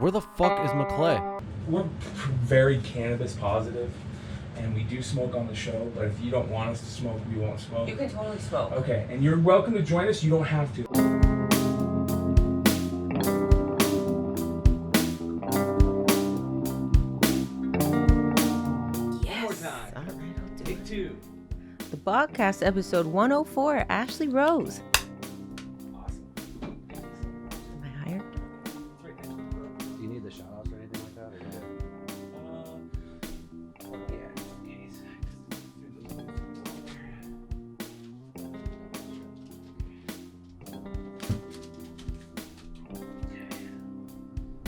Where the fuck is McClay? We're very cannabis positive, and we do smoke on the show, but if you don't want us to smoke, we won't smoke. You can totally smoke. Okay, and you're welcome to join us. You don't have to. Yes. One more time. All right, I'll do Take it. 2. The Bogcast, episode 104, Ashley-Rose. Awesome. Am I higher? It's right next to the road. Do you need the shout outs or anything like that? Or Yeah.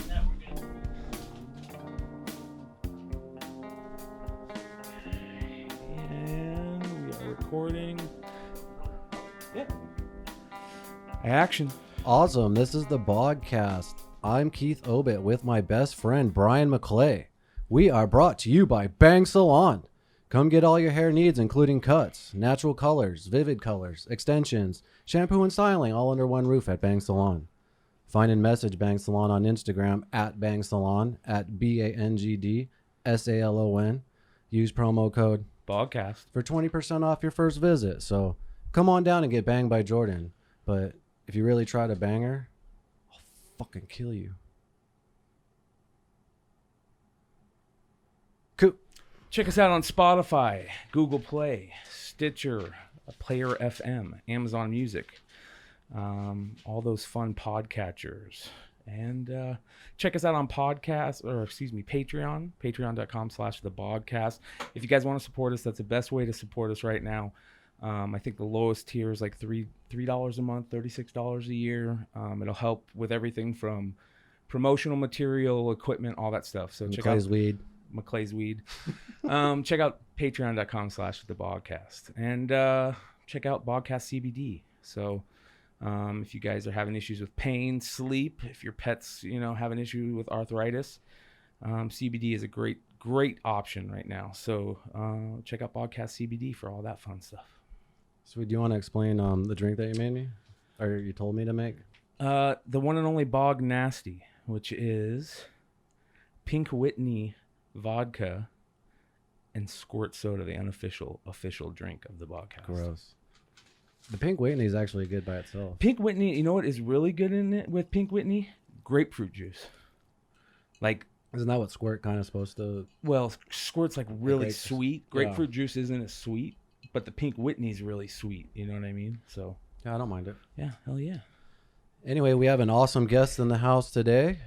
Now we're good. And we are recording. Yep. Action. Awesome. This is the Bogcast. I'm Keith Obit with my best friend Brian McClay. We are brought to you by Bang Salon. Come get all your hair needs, including cuts, natural colors, vivid colors, extensions, shampoo and styling, all under one roof at Bang Salon. Find and message Bang Salon on Instagram at Bang Salon at BANGDSALON. Use promo code Bogcast. for 20% off your first visit. So come on down and get banged by Jordan. But if you really try to bang her, I'll fucking kill you. Cool. Check us out on Spotify, Google Play, Stitcher, Player FM, Amazon Music, all those fun podcatchers. And check us out on Patreon, patreon.com/thebogcast. If you guys want to support us, that's the best way to support us right now. I think the lowest tier is like $3 a month, $36 a year. It'll help with everything from promotional material, equipment, all that stuff. So check out McClay's weed. Check out patreon.com/thebogcast and check out Bogcast CBD. So if you guys are having issues with pain, sleep, if your pets, have an issue with arthritis, CBD is a great option right now. So check out Bogcast CBD for all that fun stuff. So do you want to explain the drink that you made me? Or you told me to make? The one and only Bog Nasty, which is Pink Whitney vodka and squirt soda, the unofficial drink of the Bogcast. Gross. The Pink Whitney is actually good by itself. Pink Whitney, you know what is really good in it with Pink Whitney? Grapefruit juice. Like, Isn't that what squirt kind of supposed to? well, squirt's like really grapes. sweet. Grapefruit juice isn't as sweet, but the Pink Whitney's really sweet. You know what I mean? So, Yeah, I don't mind it. yeah, hell yeah. Anyway, we have an awesome guest in the house today.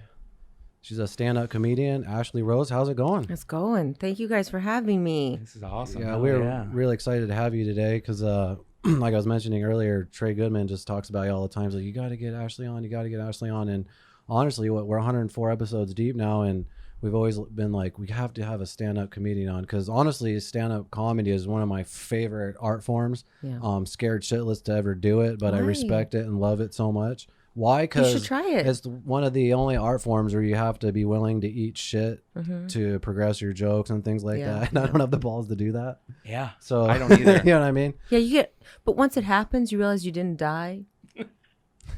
She's a stand-up comedian, Ashley-Rose. How's it going? It's going. Thank you guys for having me. This is awesome. Yeah, Hell we're really excited to have you today because, like I was mentioning earlier, Trey Goodman just talks about you all the time. He's like, you got to get Ashley on. You got to get Ashley on. And honestly, we're 104 episodes deep now, and we've always been like, we have to have a stand-up comedian on because honestly, stand-up comedy is one of my favorite art forms. Yeah. Scared shitless to ever do it, but I Why? respect it and love it so much. Why? You Because should try it. it's one of the only art forms where you have to be willing to eat shit to progress your jokes and things like Yeah, that. And I don't have the balls to do that. Yeah. So I don't either. you know what I mean? Yeah, but once it happens, you realize you didn't die.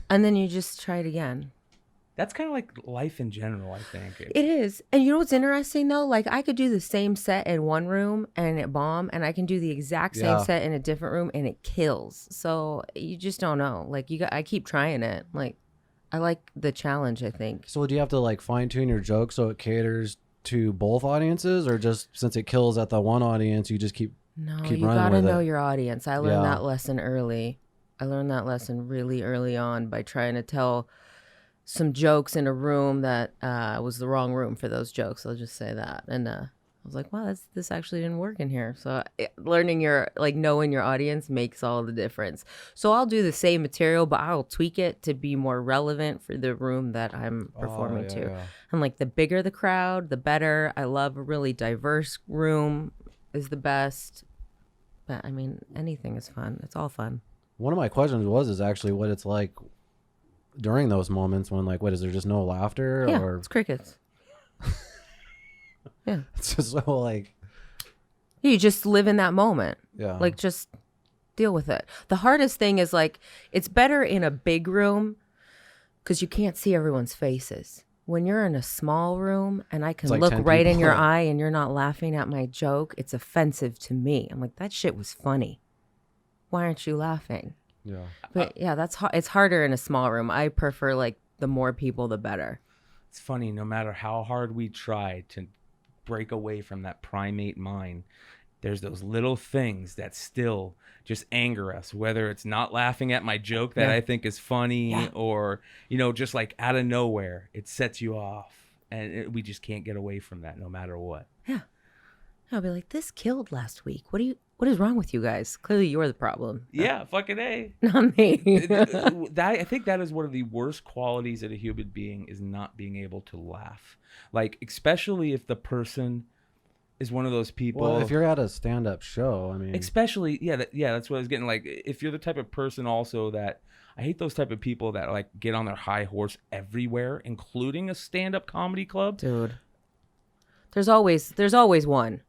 And then you just try it again. That's kind of like life in general, I think. It is. And you know what's interesting though? Like I could do the same set in one room and it bomb, and I can do the exact same Yeah. set in a different room and it kills. So you just don't know. Like I keep trying it. Like I like the challenge, I think. So do you have to like fine tune your joke so it caters to both audiences, or just since it kills at the one audience, you just keep No, keep you running gotta with know it? your audience. I learned Yeah. that lesson early. I learned that lesson really early on by trying to tell some jokes in a room that was the wrong room for those jokes. I'll just say that. And I was like, wow, this actually didn't work in here. So knowing your audience makes all the difference. So I'll do the same material, but I'll tweak it to be more relevant for the room that I'm performing yeah, to. yeah. And like the bigger the crowd, the better. I love a really diverse room is the best. But I mean, anything is fun. It's all fun. One of my questions is actually what it's like during those moments when like, what is there just no laughter Yeah, or it's crickets. Yeah. it's just so like, You just live in that moment. yeah, Like just deal with it. The hardest thing is like, it's better in a big room because you can't see everyone's faces. when you're in a small room and I can It's like look 10 right in people. your eye and you're not laughing at my joke, it's offensive to me. I'm like, that shit was funny. Why aren't you laughing? Yeah. But yeah, it's harder in a small room. I prefer like the more people, the better. It's funny, no matter how hard we try to break away from that primate mind, there's those little things that still just anger us, whether it's not laughing at my joke that I think is funny or, just like out of nowhere, it sets you off. And we just can't get away from that no matter what. Yeah. I'll be like, this killed last week. What is wrong with you guys? Clearly you're the problem. Yeah, fucking A. Not me. I think that is one of the worst qualities of a human being is not being able to laugh. Like, especially if the person is one of those people. Well, if you're at a stand-up show, I mean, especially, that's what I was getting. Like, if you're the type of person also that, I hate those type of people that like get on their high horse everywhere, including a stand-up comedy club. Dude, there's always one.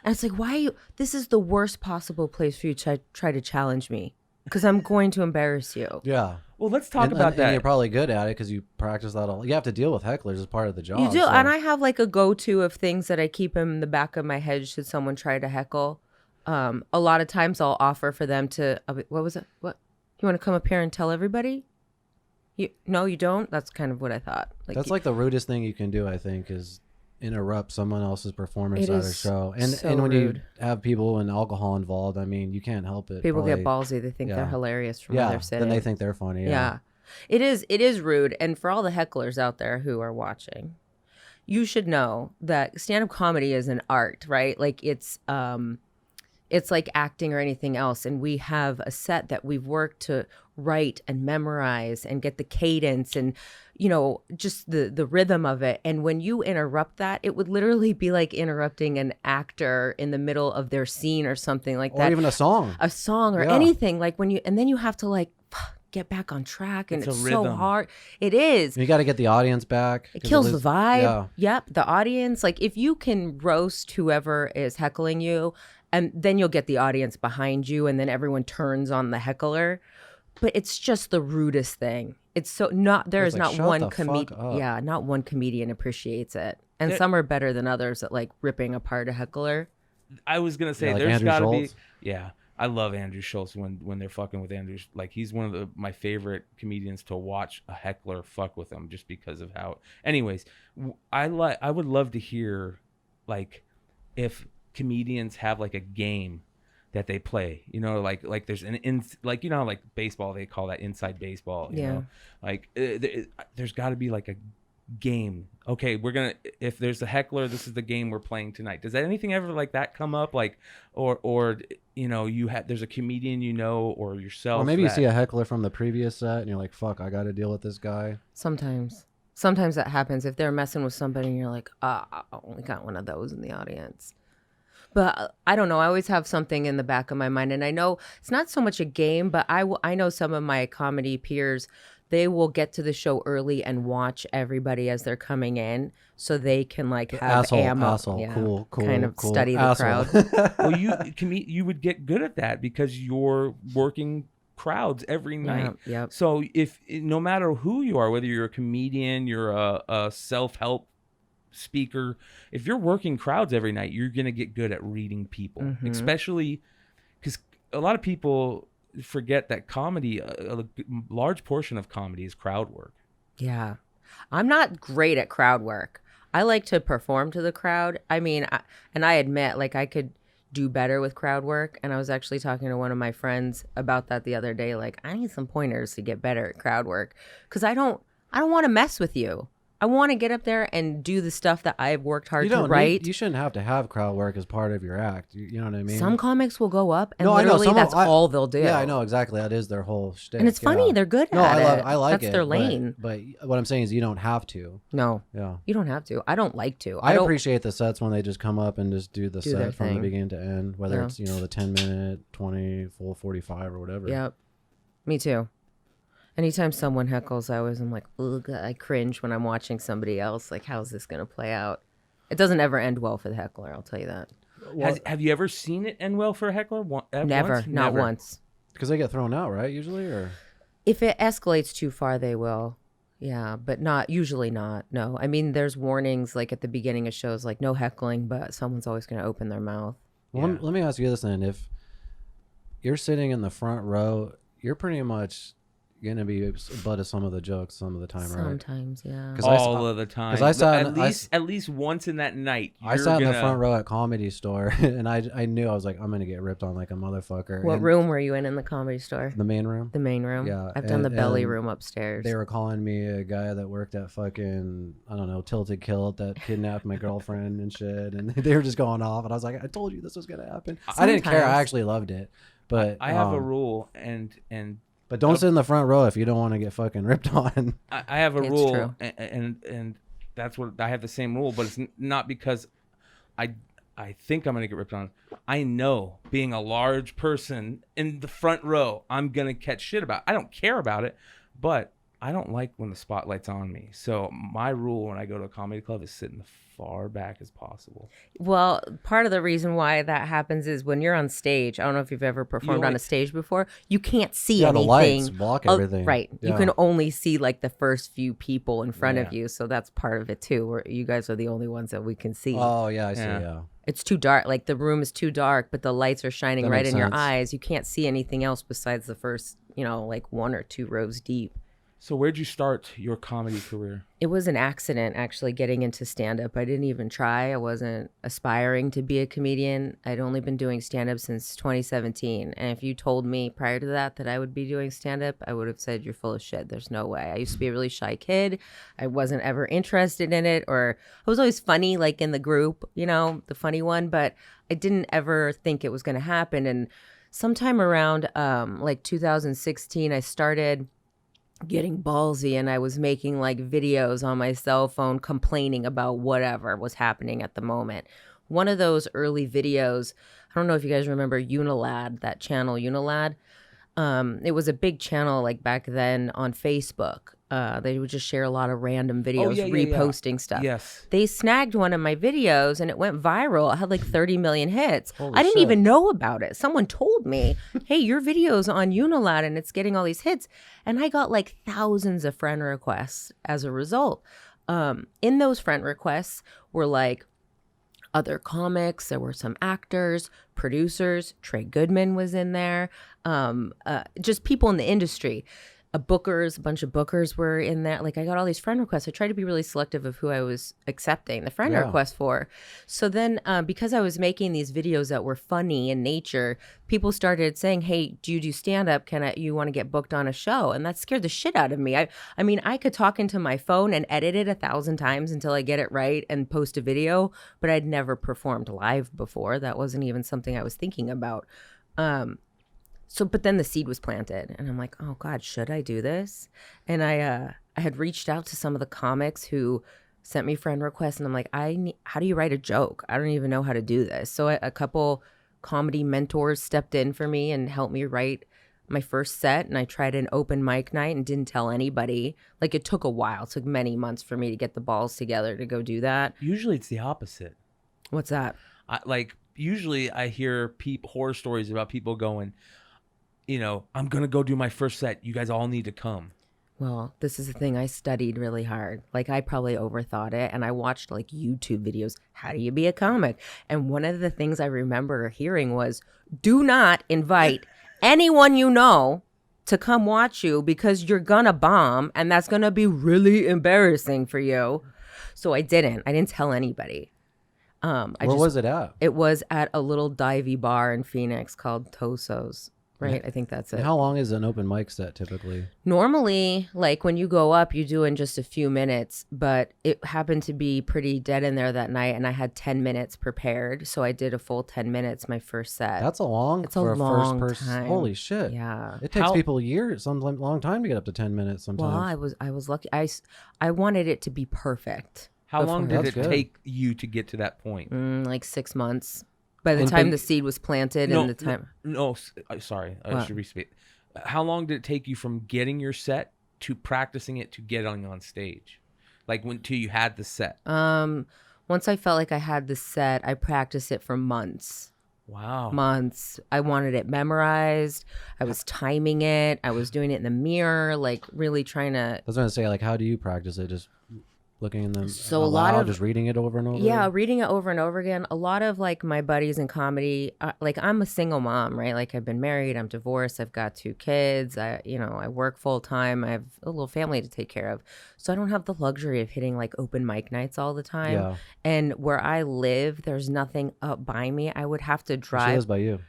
And it's like, this is the worst possible place for you to try to challenge me because I'm going to embarrass you. yeah. Well, let's talk about that. And you're probably good at it because you practice that all. You have to deal with hecklers as part of the job. You do. so- And I have like a go-to of things that I keep in the back of my head should someone try to heckle. A lot of times I'll offer for them to, what was it? What? You want to come up here and tell everybody? No, you don't? That's kind of what I thought. That's like the rudest thing you can do, I think, is interrupt someone else's performance It at a is show. so And when rude. you have people and alcohol involved, I mean, you can't help it. People get probably. ballsy. They think Yeah. they're hilarious from where Yeah, they're sitting. then they think they're funny. Yeah. It is rude. And for all the hecklers out there who are watching, you should know that stand-up comedy is an art, right? Like it's like acting or anything else. And we have a set that we've worked to write and memorize and get the cadence and, just the rhythm of it. And when you interrupt that, it would literally be like interrupting an actor in the middle of their scene or something like that. Or even a song. Or Yeah. anything like and then you have to like get back on track and It's it's a so rhythm. hard. It is. You got to get the audience back. It 'cause kills was- the vibe. Yeah. Yep. The audience. Like if you can roast whoever is heckling you and then you'll get the audience behind you and then everyone turns on the heckler. But it's just the rudest thing. It's so there is It's like, not shut one the fuck comedian. up. Yeah, not one comedian appreciates it. And There- some are better than others at like ripping apart a heckler. I was gonna say Yeah, like there's Andrew got to be. Schultz. Yeah, I love Andrew Schultz when they're fucking with Andrew. Like he's one of my favorite comedians to watch a heckler fuck with him just because of how. Anyways, I would love to hear like if comedians have like a game that they play, like there's how like baseball, they call that inside baseball, you know, like there's got to be like a game. Okay, if there's a heckler, this is the game we're playing tonight. Does anything ever like that come up? Like, or there's a comedian, or yourself. Or maybe you that- see a heckler from the previous set and you're like, fuck, I got to deal with this guy. Sometimes that happens if they're messing with somebody and you're like, I only got one of those in the audience. But I don't know. I always have something in the back of my mind. And I know it's not so much a game, but I know some of my comedy peers, they will get to the show early and watch everybody as they're coming in so they can like have ammo. Yeah, cool, kind of cool. study the Asshole. crowd. well, you would get good at that because you're working crowds every night. Yep. So no matter who you are, whether you're a comedian, you're a self-help speaker, if you're working crowds every night, you're going to get good at reading people, especially because a lot of people forget that comedy, a large portion of comedy is crowd work. Yeah. I'm not great at crowd work. I like to perform to the crowd. I mean, I admit like I could do better with crowd work. And I was actually talking to one of my friends about that the other day. Like, I need some pointers to get better at crowd work because I don't want to mess with you. I want to get up there and do the stuff that I've worked hard to write. You shouldn't have to have crowd work as part of your act. You know what I mean? Some comics will go up and No, I know. literally that's all they'll do. Yeah, I know exactly. That is their whole shtick. And it's funny. Yeah. They're good No, at it. I like it. That's their lane. But what I'm saying is you don't have to. No. Yeah. You don't have to. I don't like to. I don't appreciate the sets when they just come up and just do the Do their set from the thing. beginning to end, whether Yeah. it's, the 10-minute, 20, full 45 or whatever. Yep. Me too. Anytime someone heckles, I'm like, ugh, I cringe when I'm watching somebody else. Like, how's this going to play out? It doesn't ever end well for the heckler, I'll tell you that. Have you ever seen it end well for a heckler? Never, Once? not Never. once. Because they get thrown out, right, usually? Or If it escalates too far, they will. Yeah, but not usually not. No. I mean, there's warnings like at the beginning of shows, like no heckling, but someone's always going to open their mouth. Well, let me ask you this then. If you're sitting in the front row, you're pretty much going to be butt of some of the jokes some of the time, right? Sometimes, yeah. All of the time. Because I sat at least once in that night. I sat in the front row at Comedy Store, and I knew I was like, I'm going to get ripped on like a motherfucker. What room were you in the Comedy Store? The main room. The main room? Yeah. I've done the belly room upstairs. They were calling me a guy that worked at fucking, I don't know, Tilted Kilt that kidnapped my girlfriend and shit. And they were just going off. And I was like, I told you this was going to happen. Sometimes. I didn't care. I actually loved it. But I have a rule But don't sit in the front row if you don't want to get fucking ripped on. I have a rule, and that's what I have the same rule, but it's not because I think I'm going to get ripped on. I know being a large person in the front row, I'm going to catch shit about. I don't care about it, but I don't like when the spotlight's on me. So my rule when I go to a comedy club is sit in the far back as possible. Well, part of the reason why that happens is when you're on stage. I don't know if you've ever performed on a stage before. You can't see anything. The lights block everything. Right. Yeah. You can only see like the first few people in front of you. So that's part of it too, where you guys are the only ones that we can see. Oh, yeah, I see, yeah. It's too dark. Like the room is too dark, but the lights are shining right in your eyes. You can't see anything else besides the first, like 1 or 2 rows deep. So where'd you start your comedy career? It was an accident, actually, getting into stand-up. I didn't even try. I wasn't aspiring to be a comedian. I'd only been doing stand-up since 2017. And if you told me prior to that I would be doing stand-up, I would have said, you're full of shit. There's no way. I used to be a really shy kid. I wasn't ever interested in it. Or I was always funny, like in the group, the funny one. But I didn't ever think it was going to happen. And sometime around like 2016, I started getting ballsy, and I was making like videos on my cell phone complaining about whatever was happening at the moment. One of those early videos, I don't know if you guys remember Unilad, that channel Unilad. It was a big channel like back then on Facebook. They would just share a lot of random videos, reposting stuff. Yes. They snagged one of my videos and it went viral. It had like 30 million hits. I didn't shit. even know about it. Someone told me, hey, your video's on Unilad and it's getting all these hits. And I got like thousands of friend requests as a result. In those friend requests were like other comics. There were some actors, producers. Trey Goodman was in there. Just people in the industry. A bunch of bookers were in there. Like I got all these friend requests. I tried to be really selective of who I was accepting the friend request for. So then because I was making these videos that were funny in nature, people started saying, hey, do you do stand-up? You want to get booked on a show? And that scared the shit out of me. I mean, I could talk into my phone and edit it 1,000 times until I get it right and post a video, but I'd never performed live before. That wasn't even something I was thinking about. But then the seed was planted and I'm like, oh God, should I do this? And I had reached out to some of the comics who sent me friend requests and I'm like, how do you write a joke? I don't even know how to do this. So a couple comedy mentors stepped in for me and helped me write my first set. And I tried an open mic night and didn't tell anybody. Like it took a while. It took many months for me to get the balls together to go do that. Usually it's the opposite. What's that? Usually I hear horror stories about people going, I'm going to go do my first set. You guys all need to come. Well, this is the thing. I studied really hard. Like I probably overthought it. And I watched like YouTube videos. How do you be a comic? And one of the things I remember hearing was, do not invite anyone you know to come watch you because you're going to bomb. And that's going to be really embarrassing for you. So I didn't tell anybody. Where was it at? It was at a little divey bar in Phoenix called Toso's. Right, I think that's it. And how long is an open mic set typically? Normally, like when you go up, you do in just a few minutes, but it happened to be pretty dead in there that night, and I had 10 minutes prepared, so I did a full 10 minutes my first set. It's a long time. Holy shit! Yeah, it takes people years, some long time to get up to 10 minutes. Sometimes. Well, I was lucky. I wanted it to be perfect. How long did it take you to get to that point? Like 6 months. By the time the seed was planted and the time... Sorry. I should respeak. How long did it take you from getting your set to practicing it to getting on stage? Like till you had the set? Once I felt like I had the set, I practiced it for months. Wow. Months. I wanted it memorized. I was timing it. I was doing it in the mirror, like really trying to. I was going to say, like, how do you practice it? Just looking in them So out a lot loud, of just reading it over and over? Yeah, reading it over and over again. A lot of like my buddies in comedy, like I'm a single mom, right? Like I've been married, I'm divorced, I've got 2 kids. I work full time. I have a little family to take care of. So I don't have the luxury of hitting like open mic nights all the time. Yeah. And where I live, there's nothing up by me. I would have to She drive. lives by you.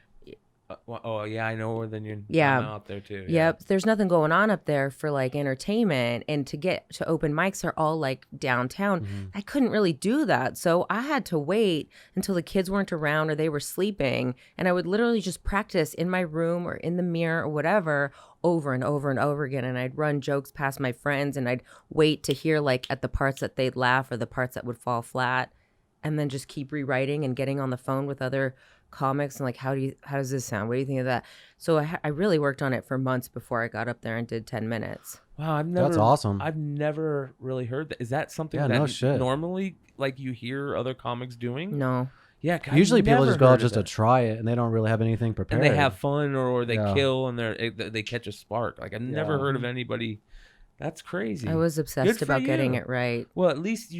Oh yeah, I know. Then you're Yeah. out there too. Yep. There's nothing going on up there for like entertainment, and to get to open mics are all like downtown. Mm-hmm. I couldn't really do that. So I had to wait until the kids weren't around or they were sleeping. And I would literally just practice in my room or in the mirror or whatever over and over and over again. And I'd run jokes past my friends and I'd wait to hear like at the parts that they'd laugh or the parts that would fall flat, and then just keep rewriting and getting on the phone with other comics and like, how does this sound? What do you think of that? So I really worked on it for months before I got up there and did 10 minutes. Wow, That's awesome. I've never really heard that. Is that something Yeah, that no shit. normally like you hear other comics doing? No. Yeah, Usually people just go out just to try it, and they don't really have anything prepared. and they have fun or they Yeah. kill and they catch a spark. Like I've never heard of anybody. That's crazy. I was Good obsessed for about getting you. it right. Well, at least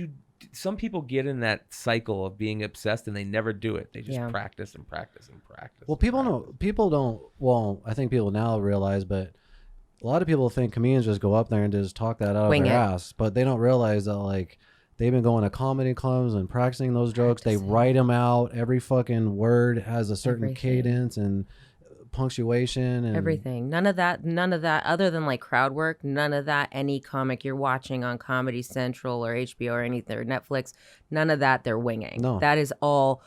some people get in that cycle of being obsessed and they never do it. They just Yeah. practice and practice and practice. Well, and people practice. don't. Well, I think people now realize, but a lot of people think comedians just go up there and just talk that out Wing of their it. ass, but they don't realize that like they've been going to comedy clubs and practicing those jokes. They write them out. Every fucking word has a certain Everything. cadence and punctuation and Everything. None of that, other than like crowd work, none of that, any comic you're watching on Comedy Central or HBO or anything or Netflix, none of that they're winging. No. That is all.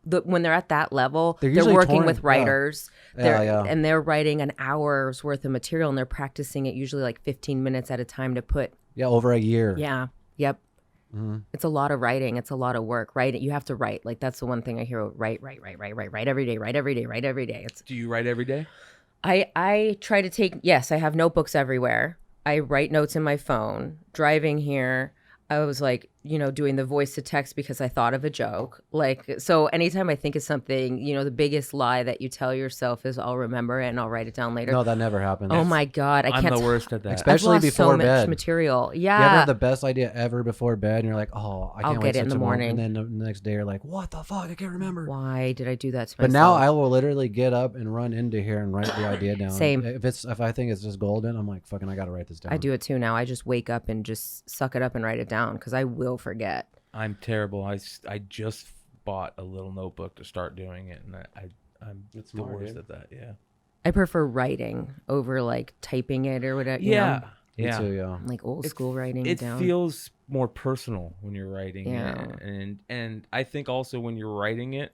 When they're at that level, They're they're usually working torn- with yeah. writers. Yeah. And they're writing an hour's worth of material, and they're practicing it usually like 15 minutes at a time to put. Yeah, over a year. Yeah. Yep. Mm-hmm. It's a lot of writing. It's a lot of work. Right? You have to write. Like that's the one thing I hear. Write every day. Write every day. It's. Do you write every day? I try to take. Yes, I have notebooks everywhere. I write notes in my phone. Driving here, I was like, doing the voice to text because I thought of a joke. Like, so anytime I think of something, the biggest lie that you tell yourself is I'll remember it and I'll write it down later. No, that never happens. Oh my God. I'm can't the worst at that. Especially I've lost before so much bed. material. You ever Yeah. have the best idea ever before bed, and you're like, "Oh, I can't I'll wait get it in such the a moment." morning. And then the next day, you're like, "What the fuck? I can't remember." Why did I do that to But myself? now I will literally get up and run into here and write the idea down. Same. If I think it's just golden, I'm like, "Fucking, I gotta write this down." I do it too now. I just wake up and just suck it up and write it down because I will forget. I'm terrible. I just bought a little notebook to start doing it, and I'm That's the smart, worst dude. at that. Yeah. I prefer writing over like typing it or whatever. Yeah. Me Yeah. too, yeah. Like old It- school writing It down. feels more personal when you're writing Yeah. it. And I think also when you're writing it,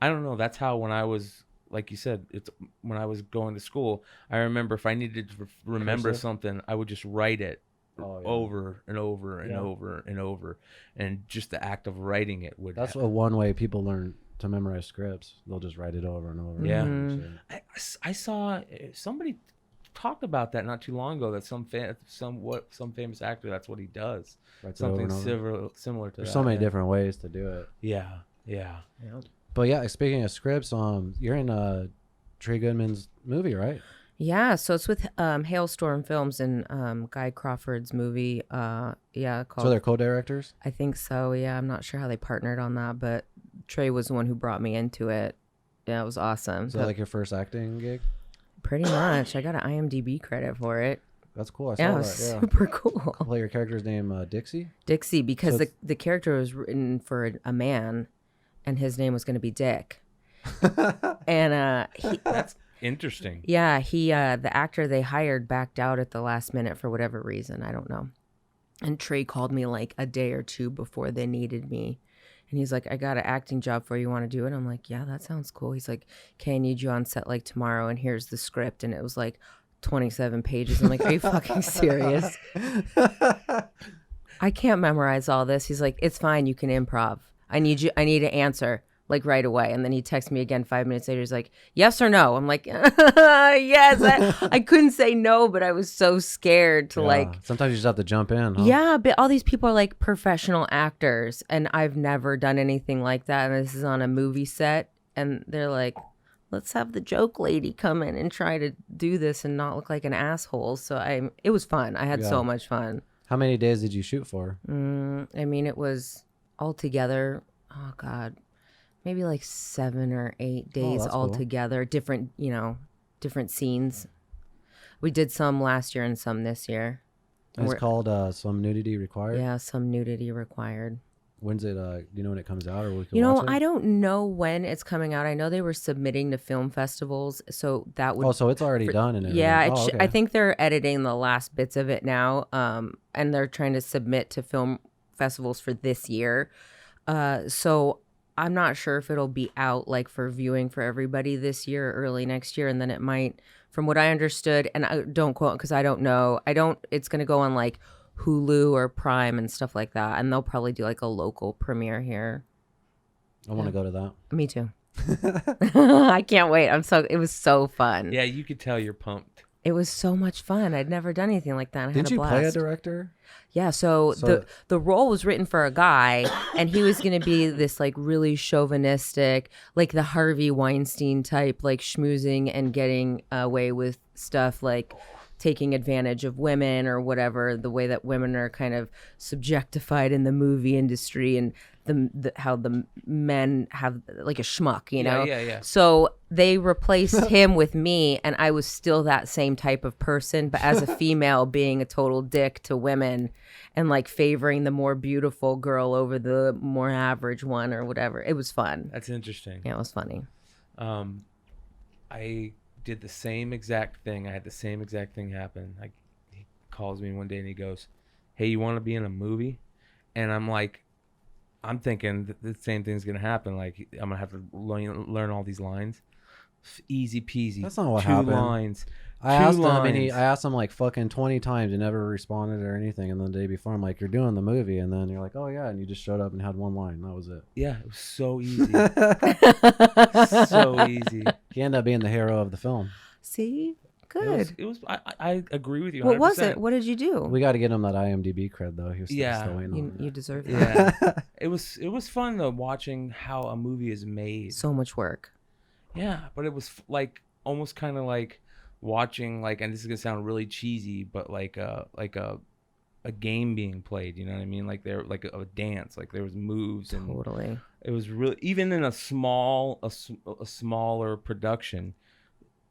I don't know, that's how when I was, like you said, it's when I was going to school, I remember if I needed to remember Cursive? something, I would just write it Oh, yeah. over and over and Yeah. over and over. And just the act of writing it would That's one way people learn to memorize scripts. They'll just write it over and over. Yeah. And shit. I saw somebody talked about that not too long ago, that some famous actor, that's what he does. Writes it over Something and over. similar to There's that. so many yeah. different ways to do it. Yeah. Yeah. But yeah, speaking of scripts, you're in Trey Goodman's movie, right? Yeah, so it's with Hailstorm Films and Guy Crawford's movie. Called. So they're co-directors. I think so. Yeah, I'm not sure how they partnered on that, but Trey was the one who brought me into it. Yeah, it was awesome. Is that like your first acting gig? Pretty much. I got an IMDb credit for it. That's cool. I saw Yeah, it that. was Yeah. super cool. Play your character's name, Dixie. Dixie, because So the character was written for a man, and his name was going to be Dick. And That's interesting. yeah, the actor they hired backed out at the last minute for whatever reason. I don't know. And Trey called me like a day or two before they needed me. And he's like, I got an acting job for you. Want to do it? I'm like, yeah, that sounds cool. He's like, okay, I need you on set like tomorrow. And here's the script. And it was like 27 pages. I'm like, are you fucking serious? I can't memorize all this. He's like, it's fine. You can improv. I need an answer like right away. And then he texts me again 5 minutes later. He's like, yes or no? I'm like, yes. I couldn't say no, but I was so scared to like. Sometimes you just have to jump in. Huh? Yeah, but all these people are like professional actors, and I've never done anything like that. And this is on a movie set, and they're like, let's have the joke lady come in and try to do this and not look like an asshole. So it was fun. I had so much fun. How many days did you shoot for? I mean, it was altogether, oh God, maybe like 7 or 8 days altogether. Cool. Different scenes. We did some last year and some this year. And it's called Some Nudity Required? Yeah, Some Nudity Required. When's it, do you know when it comes out, or we can watch it? I don't know when it's coming out. I know they were submitting to film festivals, so that would... Oh, so it's already done and everything. Yeah, okay. I think they're editing the last bits of it now, and they're trying to submit to film festivals for this year. So I'm not sure if it'll be out like for viewing for everybody this year or early next year, and then it might, from what I understood, and I don't quote because I don't know, it's going to go on like Hulu or Prime and stuff like that, and they'll probably do like a local premiere here. I want to go to that. Me too. I can't wait. It was so fun. Yeah, you could tell you're pumped. It was so much fun. I'd never done anything like that. Did you play a director? Yeah, so the role was written for a guy, and he was going to be this like really chauvinistic, like the Harvey Weinstein type, like schmoozing and getting away with stuff, like taking advantage of women or whatever, the way that women are kind of subjectified in the movie industry, and how the men have like a schmuck, you know? Yeah. So they replaced him with me, and I was still that same type of person, but as a female being a total dick to women and like favoring the more beautiful girl over the more average one or whatever. It was fun. That's interesting. Yeah, it was funny. I did the same exact thing. I had the same exact thing happen. He calls me one day and he goes, "Hey, you want to be in a movie?" And I'm like, I'm thinking the same thing's gonna happen. Like, I'm gonna have to learn all these lines. Easy peasy. That's not what happened. 2 lines. I asked him like fucking 20 times. He never responded or anything. And then the day before, I'm like, "You're doing the movie," and then you're like, "Oh yeah," and you just showed up and had one line. That was it. Yeah, it was so easy. So easy. He ended up being the hero of the film. See, good. It was. I agree with you. 100%. What was it? What did you do? We got to get him that IMDb cred though. He was still waiting on you deserve that. Yeah. It was fun though, watching how a movie is made. So much work. Yeah, but it was like almost kind of like watching, like, and this is gonna sound really cheesy, but like a game being played. You know what I mean? Like there, like a dance. Like there was moves and Totally. It was really, even in a smaller production,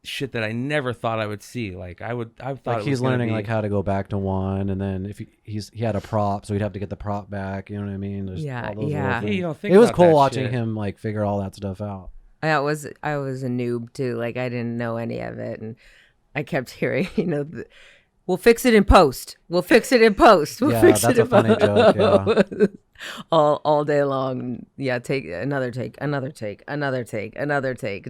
shit that I never thought I would see. I thought like he's learning like how to go back to one, and then if he had a prop, so he'd have to get the prop back. You know what I mean? There's all those little things. You don't think it was about cool that watching shit. him like figure all that stuff out. I was a noob too. Like I didn't know any of it, and I kept hearing, we'll fix it in post. We'll fix it in post. We'll fix that's it a funny joke. Yeah. all day long. Yeah, take another take,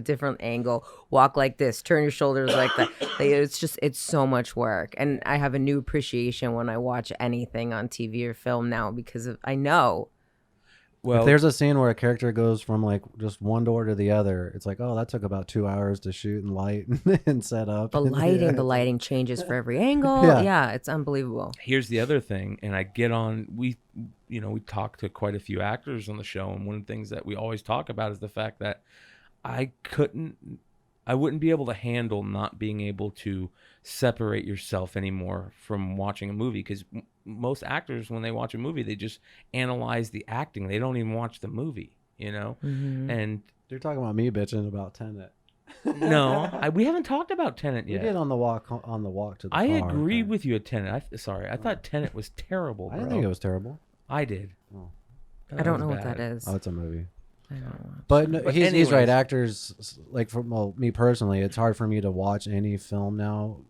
different angle. Walk like this. Turn your shoulders like that. It's so much work, and I have a new appreciation when I watch anything on TV or film now because I know. Well, if there's a scene where a character goes from like just one door to the other, it's like, oh, that took about 2 hours to shoot and light and set up. The lighting changes for every angle. Yeah, it's unbelievable. Here's the other thing, and I get on, we talk to quite a few actors on the show, and one of the things that we always talk about is the fact that I wouldn't be able to handle not being able to separate yourself anymore from watching a movie, because most actors, when they watch a movie, they just analyze the acting. They don't even watch the movie, Mm-hmm. And you're talking about me bitching about Tenet. No, we haven't talked about Tenet yet. We did on the walk to the car. I agree with you at Tenet. I thought Tenet was terrible, bro. I didn't think it was terrible. I did. Oh. I don't know what that is. Oh, it's a movie. I don't know. But he's right. Actors, like me personally, it's hard for me to watch any film now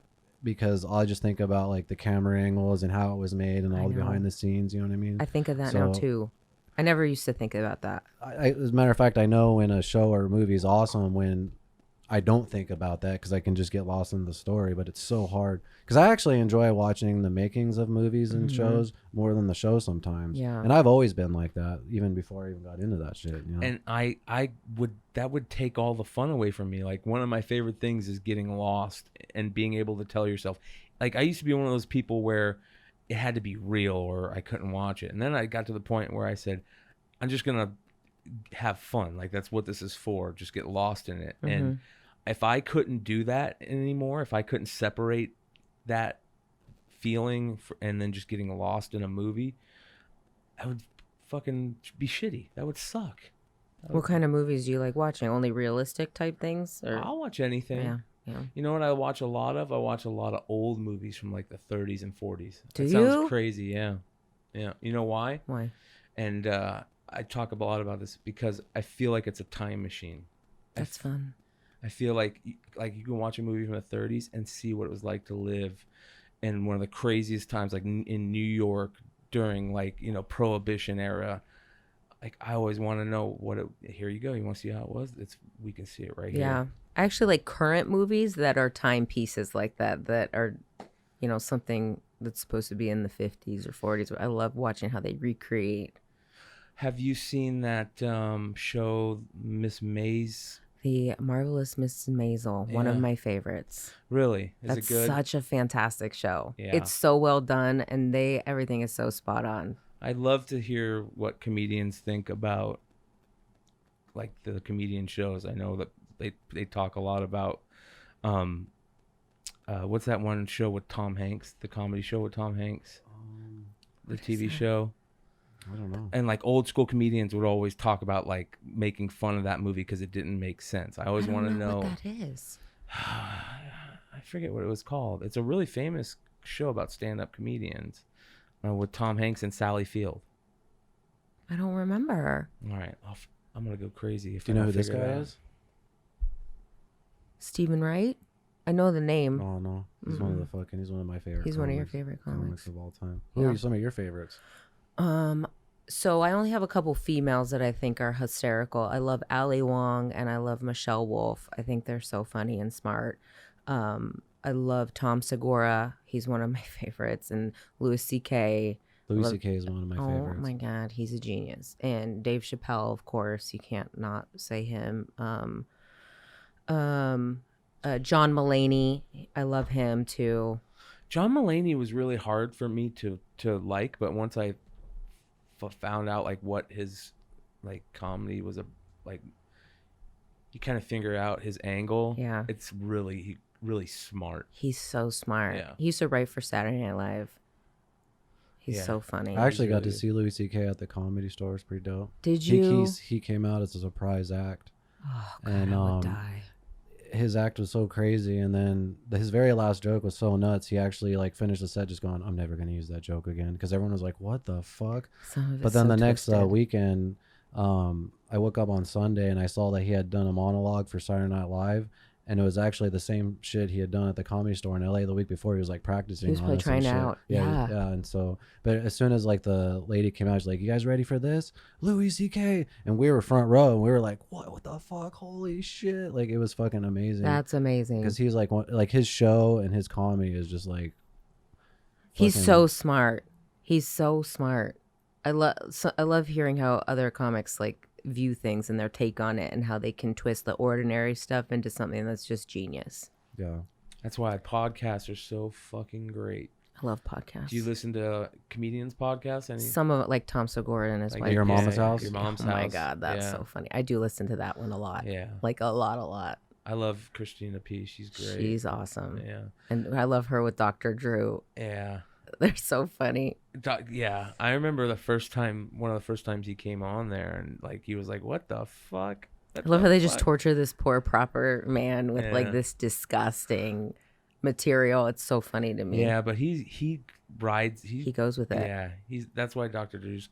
because I just think about like the camera angles and how it was made and all the behind the scenes. You know what I mean? I think of that now too. I never used to think about that. As a matter of fact, I know when a show or a movie is awesome when I don't think about that because I can just get lost in the story. But it's so hard because I actually enjoy watching the makings of movies and shows more than the show sometimes. Yeah. And I've always been like that, even before I even got into that shit. And that would take all the fun away from me. Like one of my favorite things is getting lost and being able to tell yourself. Like I used to be one of those people where it had to be real or I couldn't watch it. And then I got to the point where I said, I'm just gonna have fun. Like that's what this is for. Just get lost in it. Mm-hmm. And if I couldn't do that anymore, if I couldn't separate that feeling and then just getting lost in a movie, I would fucking be shitty. That would suck. What kind of movies do you like watching? Only realistic type things? Or I'll watch anything. yeah, yeah. You know what I watch a lot of? I watch a lot of old movies from like the 30s and 40s. Do That you? sounds crazy, yeah. Yeah. You know why? Why? And I talk a lot about this because I feel like it's a time machine. That's fun. I feel like you can watch a movie from the 30s and see what it was like to live in one of the craziest times, like in New York during like, you know, Prohibition era. Like I always want to know what it. Here you go. You want to see how it was? We can see it right here. Yeah. I actually like current movies that are timepieces like that are, you know, something that's supposed to be in the 50s or 40s. I love watching how they recreate. Have you seen that show, Miss Maisel? The Marvelous Mrs. Maisel, one of my favorites. Really? Is That's it good? such a fantastic show. Yeah. It's so well done, and everything is so spot on. I'd love to hear what comedians think about like the comedian shows. I know that they talk a lot about what's that one show with Tom Hanks, the comedy show with Tom Hanks, the TV show. I don't know. And like old school comedians would always talk about like making fun of that movie because it didn't make sense. I always want to know what that is. I forget what it was called. It's a really famous show about stand-up comedians with Tom Hanks and Sally Field. I don't remember. All right, I'm gonna go crazy. Do you know who this guy is? Stephen Wright? I know the name. Oh no, he's one of the he's one of my favorite. He's one of your favorite comics of all time. Who are some of your favorites? So I only have a couple females that I think are hysterical. I love Ali Wong and I love Michelle Wolf. I think they're so funny and smart. I love Tom Segura. He's one of my favorites. And Louis C.K. Louis C.K. is one of my favorites. Oh my God, he's a genius. And Dave Chappelle, of course, you can't not say him. John Mulaney, I love him too. John Mulaney was really hard for me to like, but once I found out like what his like comedy was like, you kind of figure out his angle. Yeah, it's really smart. He's so smart. Yeah. He used to write for Saturday Night Live. He's so funny. I actually got to see Louis C.K. at the Comedy Store. It was pretty dope. Did you? He came out as a surprise act. Oh God, and I would die. His act was so crazy, and then his very last joke was so nuts. He actually like finished the set just going, "I'm never gonna use that joke again," because everyone was like, "What the fuck?" But then the next weekend, I woke up on Sunday and I saw that he had done a monologue for Saturday Night Live, and it was actually the same shit he had done at the Comedy Store in LA the week before. He was like practicing. He was probably trying out. Yeah. And so, but as soon as like the lady came out, she's like, "You guys ready for this?" Louis C.K. And we were front row, and we were like, "What the fuck? Holy shit!" Like it was fucking amazing. That's amazing. Because he's like his show and his comedy is just like. He's so smart. He's so smart. I love hearing how other comics like view things and their take on it and how they can twist the ordinary stuff into something that's just genius. Yeah. That's why podcasts are so fucking great. I love podcasts. Do you listen to comedians' podcasts? Some of it, like Tom Segura and his wife. Your Mama's House? Your Mom's House. Oh my God, that's so funny. I do listen to that one a lot. Yeah. Like a lot. I love Christina P. She's great. She's awesome. Yeah. And I love her with Dr. Drew. Yeah. They're so funny. Yeah, I remember one of the first times he came on there, and like he was like, "What the fuck?" I love how they just torture this poor proper man with like this disgusting material. It's so funny to me. Yeah, but he goes with it. Yeah, that's why Dr. Drew's.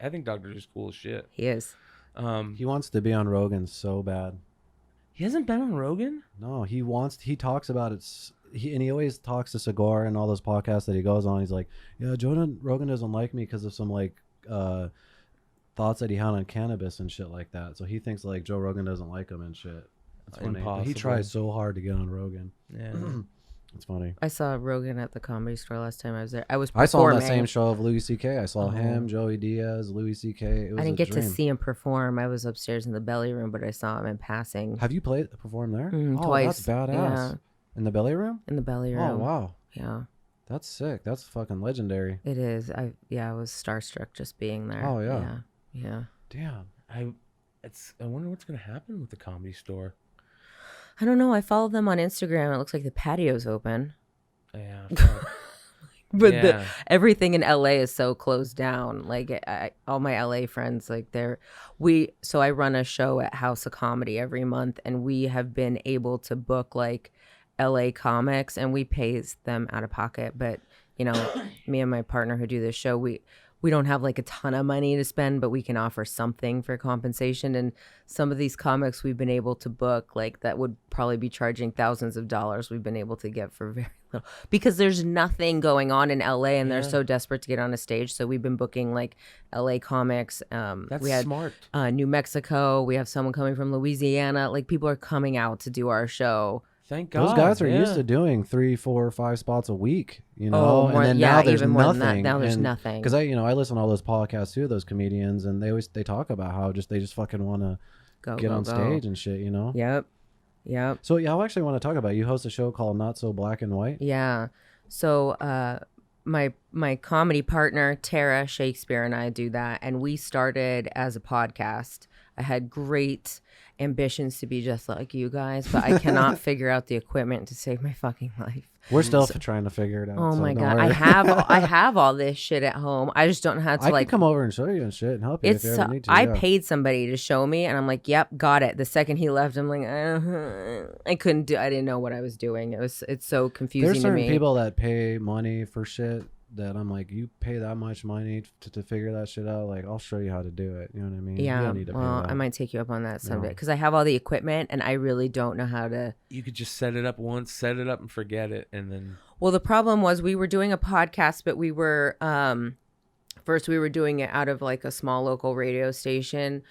I think Dr. Drew's cool as shit. He is. He wants to be on Rogan so bad. He hasn't been on Rogan? No, he talks about it. He always talks to Cigar and all those podcasts that he goes on. He's like, yeah, Rogan doesn't like me because of some like thoughts that he had on cannabis and shit like that. So he thinks like Joe Rogan doesn't like him and shit. It's funny. But he tries so hard to get on Rogan. Yeah. It's funny. I saw Rogan at the Comedy Store last time I was there. I saw him that same show of Louis C.K. I saw him, Joey Diaz, Louis C.K. I didn't get to see him perform. I was upstairs in the belly room, but I saw him in passing. Have you performed there? Twice. That's badass. Yeah. In the belly room? In the belly room. Oh, wow. Yeah. That's sick. That's fucking legendary. It is. I was starstruck just being there. Oh, yeah. Yeah. Damn. I wonder what's gonna happen with the Comedy Store. I don't know. I follow them on Instagram. It looks like the patio's open. Yeah. But Yeah. everything in LA is so closed down. Like all my LA friends, like so I run a show at House of Comedy every month, and we have been able to book like LA comics, and we pay them out of pocket. But me and my partner who do this show, we don't have like a ton of money to spend, but we can offer something for compensation. And some of these comics we've been able to book, like that would probably be charging thousands of dollars, we've been able to get for very little, because there's nothing going on in LA, and they're so desperate to get on a stage. So we've been booking like LA comics. That's we had smart. New Mexico. We have someone coming from Louisiana. Like people are coming out to do our show. Thank God. Those guys are used to doing 3, 4, 5 spots a week, and more, then now there's even more than that. nothing. Now there's nothing. Because I listen to all those podcasts too, those comedians, and they talk about how they just fucking want to get on stage and shit, Yep. So I actually want to talk about, you host a show called Not So Black and White. Yeah. So my comedy partner Tara Shakespeare and I do that, and we started as a podcast. I had great ambitions to be just like you guys, but I cannot figure out the equipment to save my fucking life. We're still trying to figure it out. Oh so my don't God. worry. I have all this shit at home. I just don't know how to I can come over and show you and shit and help you if you ever need to. I paid somebody to show me, and I'm like, yep, got it. The second he left, I'm like, I didn't know what I was doing. It's so confusing to me. There's certain people that pay money for shit that I'm like, you pay that much money to figure that shit out, like I'll show you how to do it. You know what I mean? Yeah. You don't need to pay that. I might take you up on that someday, because I have all the equipment and I really don't know how to. You could just set it up once, set it up and forget it, and then. Well, the problem was we were doing a podcast, but we were first we were doing it out of like a small local radio station.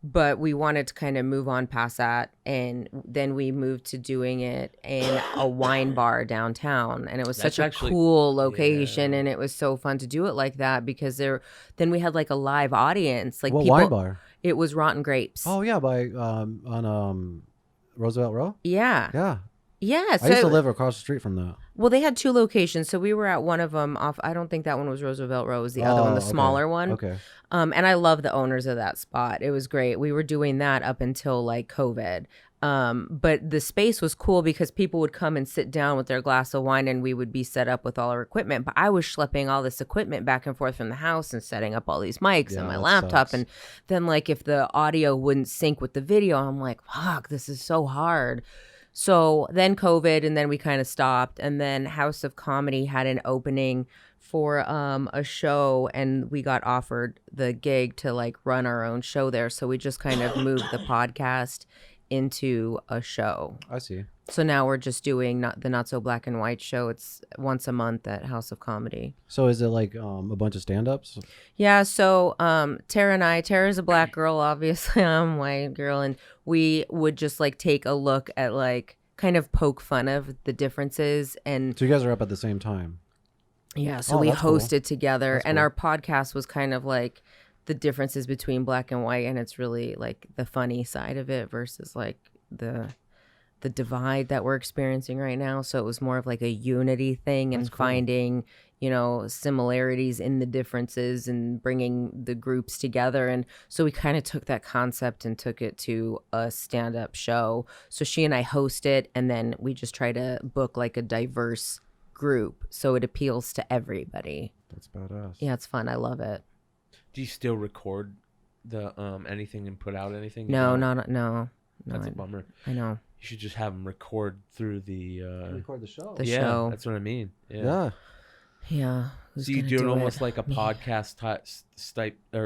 But we wanted to kind of move on past that, and then we moved to doing it in a wine bar downtown, and it was such a cool location, and it was so fun to do it like that, because then we had like a live audience, like what people, wine bar? It was Rotten Grapes. Oh yeah, by on Roosevelt Row. Yeah. So I used to live across the street from that. Well, they had 2 locations, so we were at one of them off. I don't think that one was Roosevelt Row. It was the other one, the smaller one. Okay. And I love the owners of that spot. It was great. We were doing that up until like COVID. But the space was cool because people would come and sit down with their glass of wine, and we would be set up with all our equipment. But I was schlepping all this equipment back and forth from the house and setting up all these mics and my laptop. Sucks. And then like if the audio wouldn't sync with the video, I'm like, fuck, this is so hard. So then COVID, and then we kind of stopped. And then House of Comedy had an opening for a show, and we got offered the gig to like run our own show there. So we just kind of moved the podcast into a show. I see. So now we're just doing the Not So Black and White show. It's once a month at House of Comedy. So is it like a bunch of stand-ups? Yeah. So Tara's a black girl, obviously. I'm a white girl, and we would just like take a look at like kind of poke fun of the differences. And so you guys are up at the same time. Yeah. So we hosted together, that's and cool. our podcast was kind of like the differences between black and white, and it's really like the funny side of it versus like the divide that we're experiencing right now. So it was more of like a unity thing, and finding, similarities in the differences and bringing the groups together. And so we kind of took that concept and took it to a stand-up show. So she and I host it, and then we just try to book like a diverse group so it appeals to everybody. That's badass. Yeah, it's fun. I love it. Do you still record the anything and put out anything? No. That's a bummer. I know. You should just have them record through the record the show. The show. That's what I mean. Yeah. So you do it almost like a podcast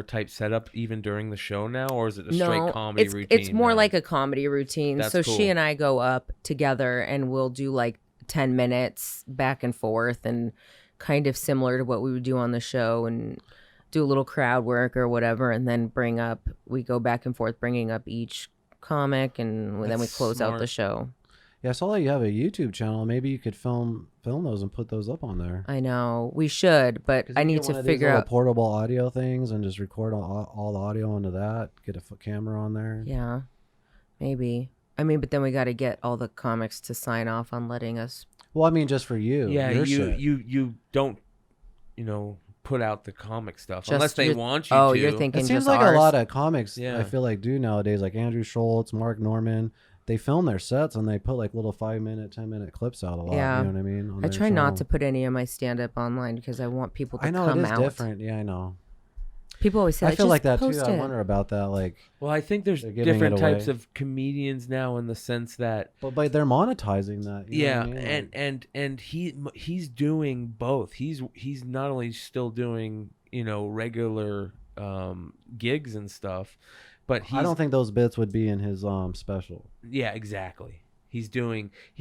type setup even during the show now, or is it a straight comedy routine? It's more like a comedy routine. That's so cool. She and I go up together, and we'll do like 10 minutes back and forth, and kind of similar to what we would do on the show, and do a little crowd work or whatever, and then we go back and forth bringing up each comic, and then we close out the show. Yeah, I saw that you have a YouTube channel. Maybe you could film those and put those up on there. I know we should, but I need to figure out portable audio things and just record all the audio onto that. Get a camera on there. Yeah, maybe. I mean, but then we got to get all the comics to sign off on letting us. Well, I mean, just for you. Yeah, you don't, put out the comic stuff Just- unless they you're- want you oh, to. you're thinking It seems just like ours. a lot of comics. Yeah. I feel like do nowadays, like Andrew Schultz, Mark Norman. They film their sets and they put like little 5-minute, 10-minute clips out a lot. Yeah. You know what I mean? On I their try not channel. to put any of my stand-up online because I want people to I know come it is out. different. Yeah, I know. People always say, I feel just like that too. post I it. wonder about that. Like, Well, I think there's They're giving different it types away. of comedians now in the sense that but they're monetizing that. You know yeah, what I mean? Like, and he's doing both. He's not only still doing regular gigs and stuff, but I don't think those bits would be in his special. yeah, exactly. He's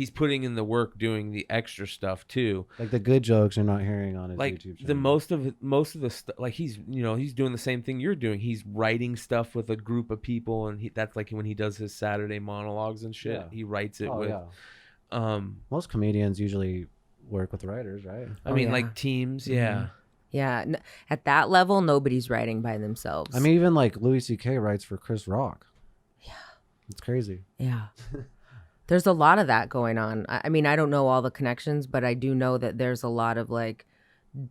putting in the work, doing the extra stuff too. Like the good jokes you're not hearing on his Like YouTube channel. the most of the stuff, like he's doing the same thing you're doing. He's writing stuff with a group of people, and that's like when he does his Saturday monologues and shit. Yeah. He writes it Oh, with. yeah. Most comedians usually work with writers, right? I mean, yeah. like teams, yeah. Yeah, at that level, nobody's writing by themselves. I mean, even like Louis C.K. writes for Chris Rock. Yeah. It's crazy. yeah. There's a lot of that going on. I mean, I don't know all the connections, but I do know that there's a lot of like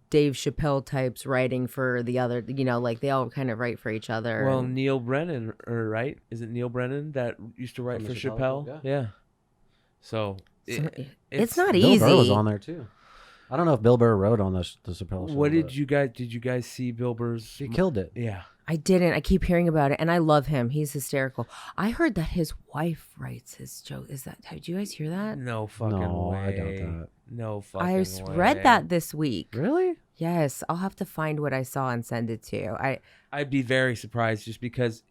Dave Chappelle types writing for the other, like they all kind of write for each other. Well, and- Neil Brennan, right? Is it Neil Brennan that used to write From for the Chappelle Chappelle? Show? Yeah. So it's not Bill easy. Burr was on there too. I don't know if Bill Burr wrote on the Chappelle Show. What but did you guys see Bill Burr's? He killed it. Yeah. I didn't. I keep hearing about it, and I love him. He's hysterical. I heard that his wife writes his joke. Did you guys hear that? No fucking No, way. I doubt that. No fucking I way. read that this week. Really? Yes, I'll have to find what I saw and send it to you. I'd be very surprised just because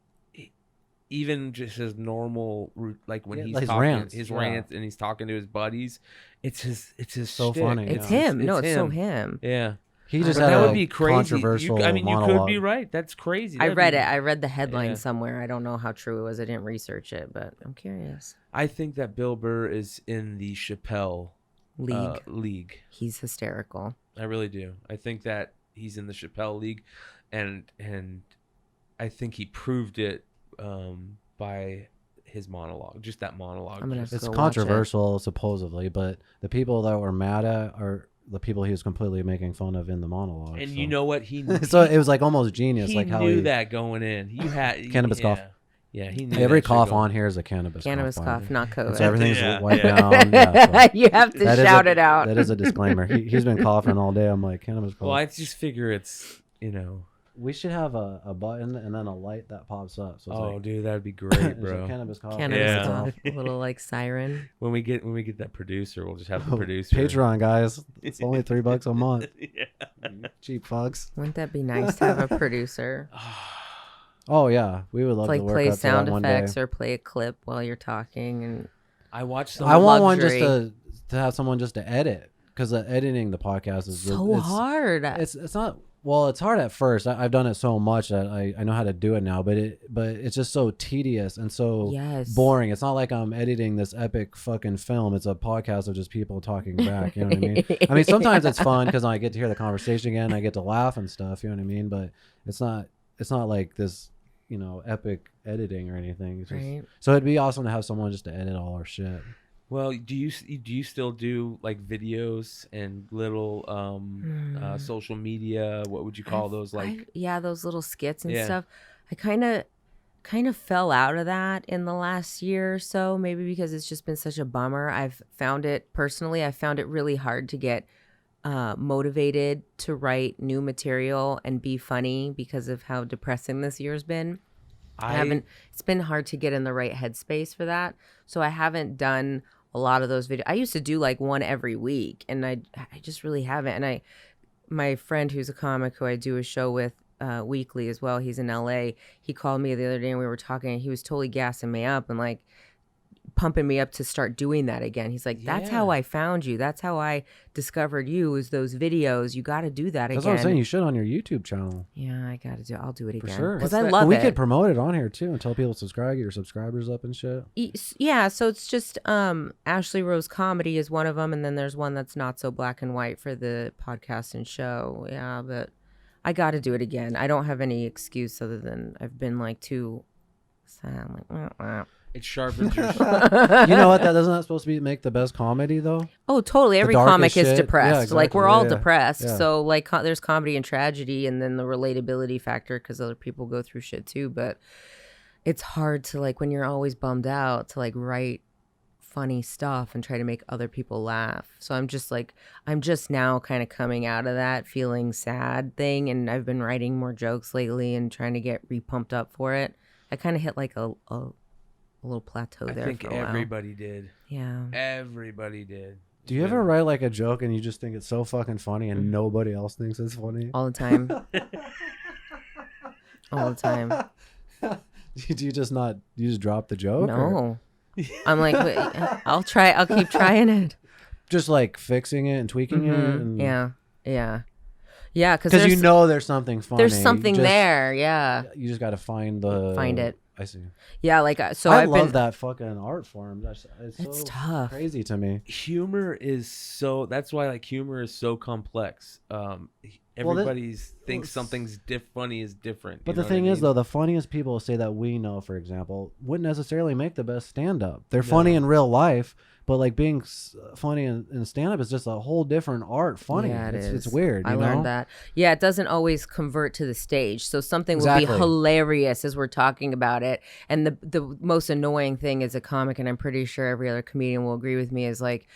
even just his normal, like when Yeah, he's like his talking, rants, his yeah. rants, and he's talking to his buddies, it's his So shtick. funny, It's Yeah. him. No, it's so him. Yeah. He just But had that a would be crazy. controversial You could monologue. be right. That's crazy. I That'd read be- it. I read the headline Yeah. somewhere. I don't know how true it was. I didn't research it, but I'm curious. I think that Bill Burr is in the Chappelle League. league. He's hysterical. I really do. I think that he's in the Chappelle league, and I think he proved it by his monologue, just that monologue. I'm gonna Just- have It's to go watch it. controversial, supposedly, but the people that were mad at are the people he was completely making fun of in the monologue. and so. you know what he so it was like almost genius, he like how knew he that going in. You had Cannabis yeah. cough. Yeah, he knew every that shit cough going- on here is a cannabis Cannabis cough. by the cough, way. not COVID. So everything's Yeah, wiped yeah. down. Yeah, so You have to that is shout a- it out. That is a disclaimer. He's been coughing all day. I'm like, cannabis cough. Well, I just figure it's We should have a button and then a light that pops up. So it's oh, like, dude, that'd be it's great, a bro. cannabis cough. Cannabis Yeah. cough. A little like siren. When we get that producer, we'll just have the Oh, producer. Patreon, guys. It's only $3 a month. Yeah. Cheap fucks. Wouldn't that be nice to have a producer? Oh yeah, we would love Like to work play up to sound that one effects day. or play a clip while you're talking. And I watched some. I want one just luxury. to have someone just to edit, because editing the podcast is so it's, hard. It's not. Well, it's hard at first. I've done it so much that I know how to do it now, but it's just so tedious and so Yes. boring. It's not like I'm editing this epic fucking film. It's a podcast of just people talking back. You know what I mean? I mean, sometimes it's fun because I get to hear the conversation again. I get to laugh and stuff. You know what I mean? But it's not like this, epic editing or anything. It's just, Right. so it'd be awesome to have someone just to edit all our shit. Well, do you still do like videos and little social media? What would you call those? Like yeah, those little skits and Yeah. stuff. I kind of fell out of that in the last year or so, maybe because it's just been such a bummer. I found it really hard to get motivated to write new material and be funny because of how depressing this year's been. It's been hard to get in the right headspace for that. So I haven't done a lot of those videos. I used to do like one every week, and I just really haven't. And my friend who's a comic who I do a show with weekly as well, he's in LA. He called me the other day and we were talking, and he was totally gassing me up and like pumping me up to start doing that again. He's like, that's how Yeah. I found you. That's how I discovered you, is those videos. You got to do that That's again. what I'm saying. You should on your YouTube channel. Yeah, I'll do it For again. sure. Because What's I that? love we it. could promote it on here too and tell people to subscribe, get your subscribers up and shit. Yeah, so it's just ashleyrose comedy is one of them, and then there's one that's not so black and white for the podcast and show. Yeah, but I got to do it again. I don't have any excuse other than I've been like too sad. I'm like, It sharpens your. You know what? That doesn't that supposed to make the best comedy though? Oh, totally. Every darkest comic is shit. depressed. Yeah, Like we're exactly. all Yeah, depressed. yeah. So like there's comedy and tragedy, and then the relatability factor because other people go through shit too. But it's hard to like when you're always bummed out to like write funny stuff and try to make other people laugh. So I'm just now kind of coming out of that feeling sad thing, and I've been writing more jokes lately and trying to get re-pumped up for it. I kind of hit like a little plateau there. I think for a while. everybody did. Yeah. Everybody did. Do you ever write like a joke and you just think it's so fucking funny and nobody else thinks it's funny? All the time. All the time. Do you just drop the joke? Or No. I'm like, wait, I'll keep trying it. just like fixing it and tweaking it? And... Yeah. Yeah, because you know there's something funny. There's something there, yeah. You just got to find it. I see. Yeah, like so I love that fucking art form. It's tough. Crazy to me. Humor is so. That's why like humor is so complex. Everybody thinks something's funny is different. But the thing is, though, the funniest people say that we know, for example, wouldn't necessarily make the best stand-up. They're funny in real life, but like being funny in stand-up is just a whole different art. Funny, yeah, it's weird. I learned that. Yeah, it doesn't always convert to the stage. So something will be hilarious as we're talking about it, and the most annoying thing as a comic, and I'm pretty sure every other comedian will agree with me, is like.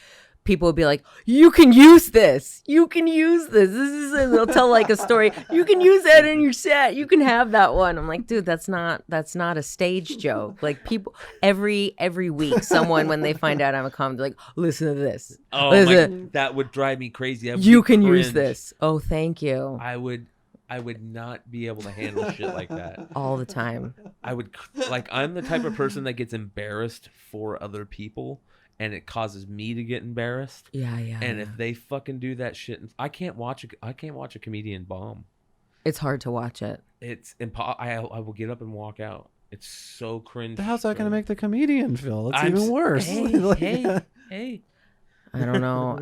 People will be like, you can use this. You can use this. And they'll tell like a story. You can use that in your set. You can have that one. I'm like, dude, that's not a stage joke. Like people every week, someone when they find out I'm a comic, they're like, listen to this. Oh, that would drive me crazy. You can use this. Oh, thank you. I would not be able to handle shit like that all the time. I'm the type of person that gets embarrassed for other people. And it causes me to get embarrassed. Yeah. And if they fucking do that shit, I can't watch a comedian bomb. It's hard to watch it. It's I will get up and walk out. It's so cringe. How's that going to make the comedian feel? It's even worse. Hey. I don't know.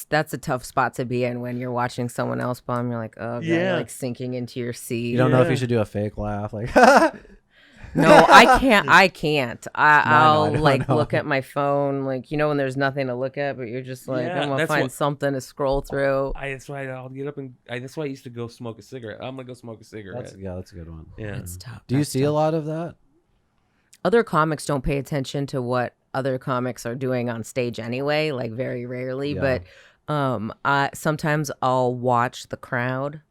That's a tough spot to be in when you're watching someone else bomb. You're like, oh, God, you're like sinking into your seat. You don't know if you should do a fake laugh, like. No, I can't. I'll look at my phone, like, you know, when there's nothing to look at, but you're just like, I'm going to find something to scroll through. That's why I'll get up and that's why I used to go smoke a cigarette. I'm going to go smoke a cigarette. That's a good one. Yeah. It's tough. Do you see a lot of that? Other comics don't pay attention to what other comics are doing on stage anyway, like very rarely. Yeah. But sometimes I'll watch the crowd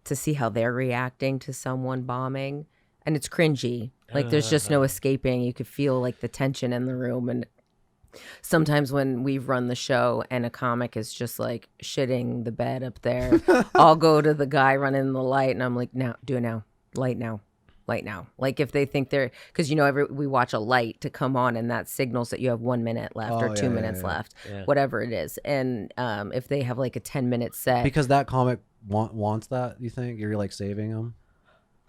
to see how they're reacting to someone bombing. And it's cringy. Like there's just no escaping. You could feel like the tension in the room. And sometimes when we've run the show and a comic is just like shitting the bed up there, I'll go to the guy running the light and I'm like, now, do it now. Light now. Like if they think because you know, we watch a light to come on and that signals that you have 1 minute left or 2 minutes left, whatever it is. And if they have like a 10-minute set. Because that comic wants that, you think? You're like saving them?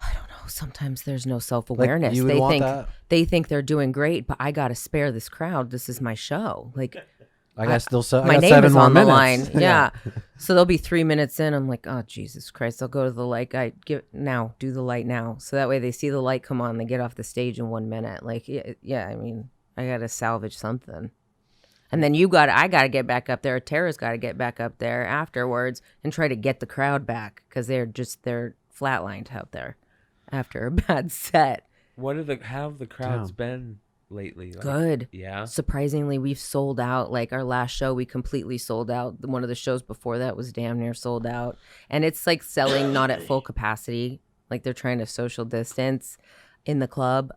I don't know. Sometimes there's no self-awareness. Like they think they're doing great, but I got to spare this crowd. This is my show. Like I got my name is on the line. Yeah. Yeah. So they'll be 3 minutes in. I'm like, oh, Jesus Christ. I'll go to the light guy. Do the light now. So that way they see the light come on. They get off the stage in 1 minute. Like, yeah, I mean, I got to salvage something. And then I got to get back up there. Tara's got to get back up there afterwards and try to get the crowd back because they're flatlined out there after a bad set. How have the crowds been lately? Like, good. Yeah. Surprisingly, we've sold out. Like our last show, we completely sold out. One of the shows before that was damn near sold out. And it's like selling not at full capacity. Like they're trying to social distance in the club.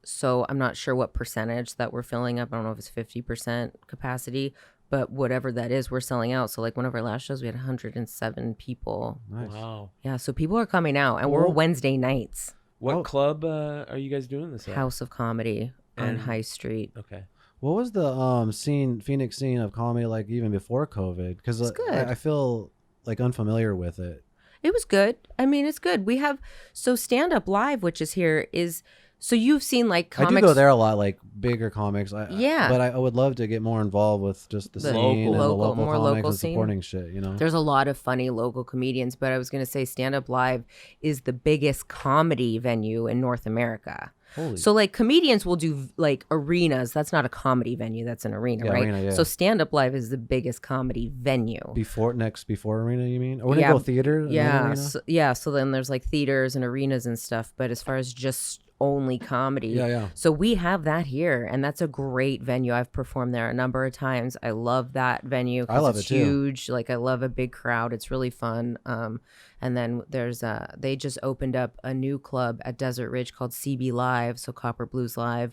So I'm not sure what percentage that we're filling up. I don't know if it's 50% capacity, but whatever that is, we're selling out. So like one of our last shows, we had 107 people. Nice. Wow. Yeah, so people are coming out, and we're Wednesday nights. What club are you guys doing this at? House of Comedy on High Street. Okay. What was the Phoenix scene of comedy like even before COVID? Because I feel like unfamiliar with it. It was good. I mean, it's good. We have Stand Up Live, which is here, is so you've seen like comics. I do go there a lot, like bigger comics. But I would love to get more involved with just the scene and the local comics and supporting shit. You know, there's a lot of funny local comedians, but I was gonna say Stand Up Live is the biggest comedy venue in North America. Holy. So like comedians will do like arenas. That's not a comedy venue. That's an arena, Yeah, right? arena, yeah. So Stand Up Live is the biggest comedy venue. Before arena, you mean? Or when you go theater and then Yeah. arena? So then there's like theaters and arenas and stuff. But as far as just only comedy. Yeah. So we have that here, and that's a great venue. I've performed there a number of times. I love that venue. I love it's it too. huge. Like I love a big crowd. It's really fun. And then there's they just opened up a new club at Desert Ridge called CB Live, so Copper Blues Live.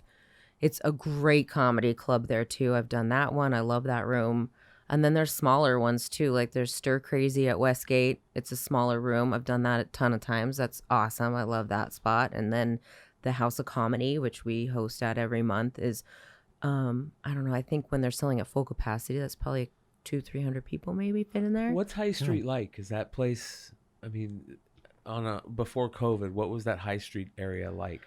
It's a great comedy club there too. I've done that one. I love that room. And then there's smaller ones too. Like there's Stir Crazy at Westgate. It's a smaller room. I've done that a ton of times. That's awesome. I love that spot. And then the House of Comedy, which we host at every month, is I don't know. I think when they're selling at full capacity, that's probably 200-300 people maybe fit in there. What's High Street like? Is that place? I mean, before COVID, what was that High Street area like?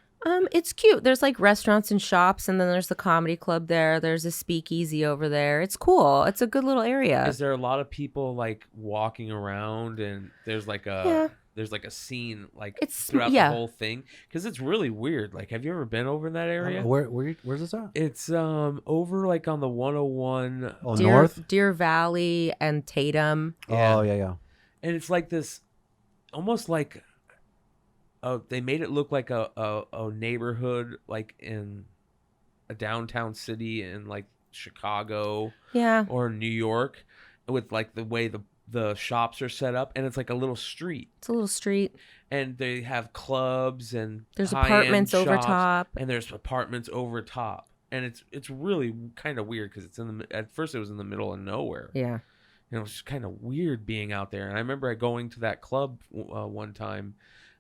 It's cute. There's like restaurants and shops, and then there's the comedy club there. There's a speakeasy over there. It's cool. It's a good little area. Is there a lot of people like walking around, and there's like a scene like throughout the whole thing? Because it's really weird. Like, have you ever been over in that area? Where's this at? It's over like on the 101. North? Deer Valley and Tatum. Yeah. Oh yeah. And it's like this, almost like. Oh, they made it look like a neighborhood, like in a downtown city in like Chicago, or New York, with like the way the shops are set up, and it's like a little street. It's a little street, and they have clubs and there's apartments over shops, top, and there's apartments over top, and it's really kind of weird because it's at first it was in the middle of nowhere. Yeah, it was kind of weird being out there, and I remember going to that club one time.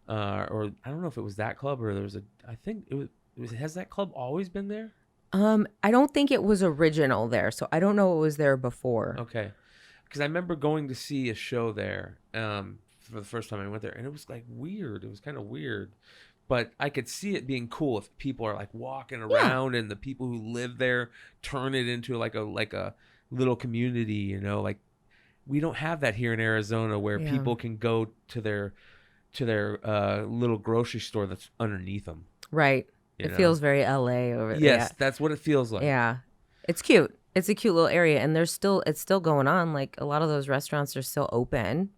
Or I don't know if it was that club or there was I think it was has that club always been there? I don't think it was original there, so I don't know what was there before. Okay. Because I remember going to see a show there for the first time I went there, and it was like weird. It was kind of weird. But I could see it being cool if people are like walking around and the people who live there turn it into like a little community, you know, like we don't have that here in Arizona where people can go to their little grocery store that's underneath them. Right. It feels very LA over there. Yes, that's what it feels like. Yeah. It's cute. It's a cute little area, and it's still going on. Like a lot of those restaurants are still open,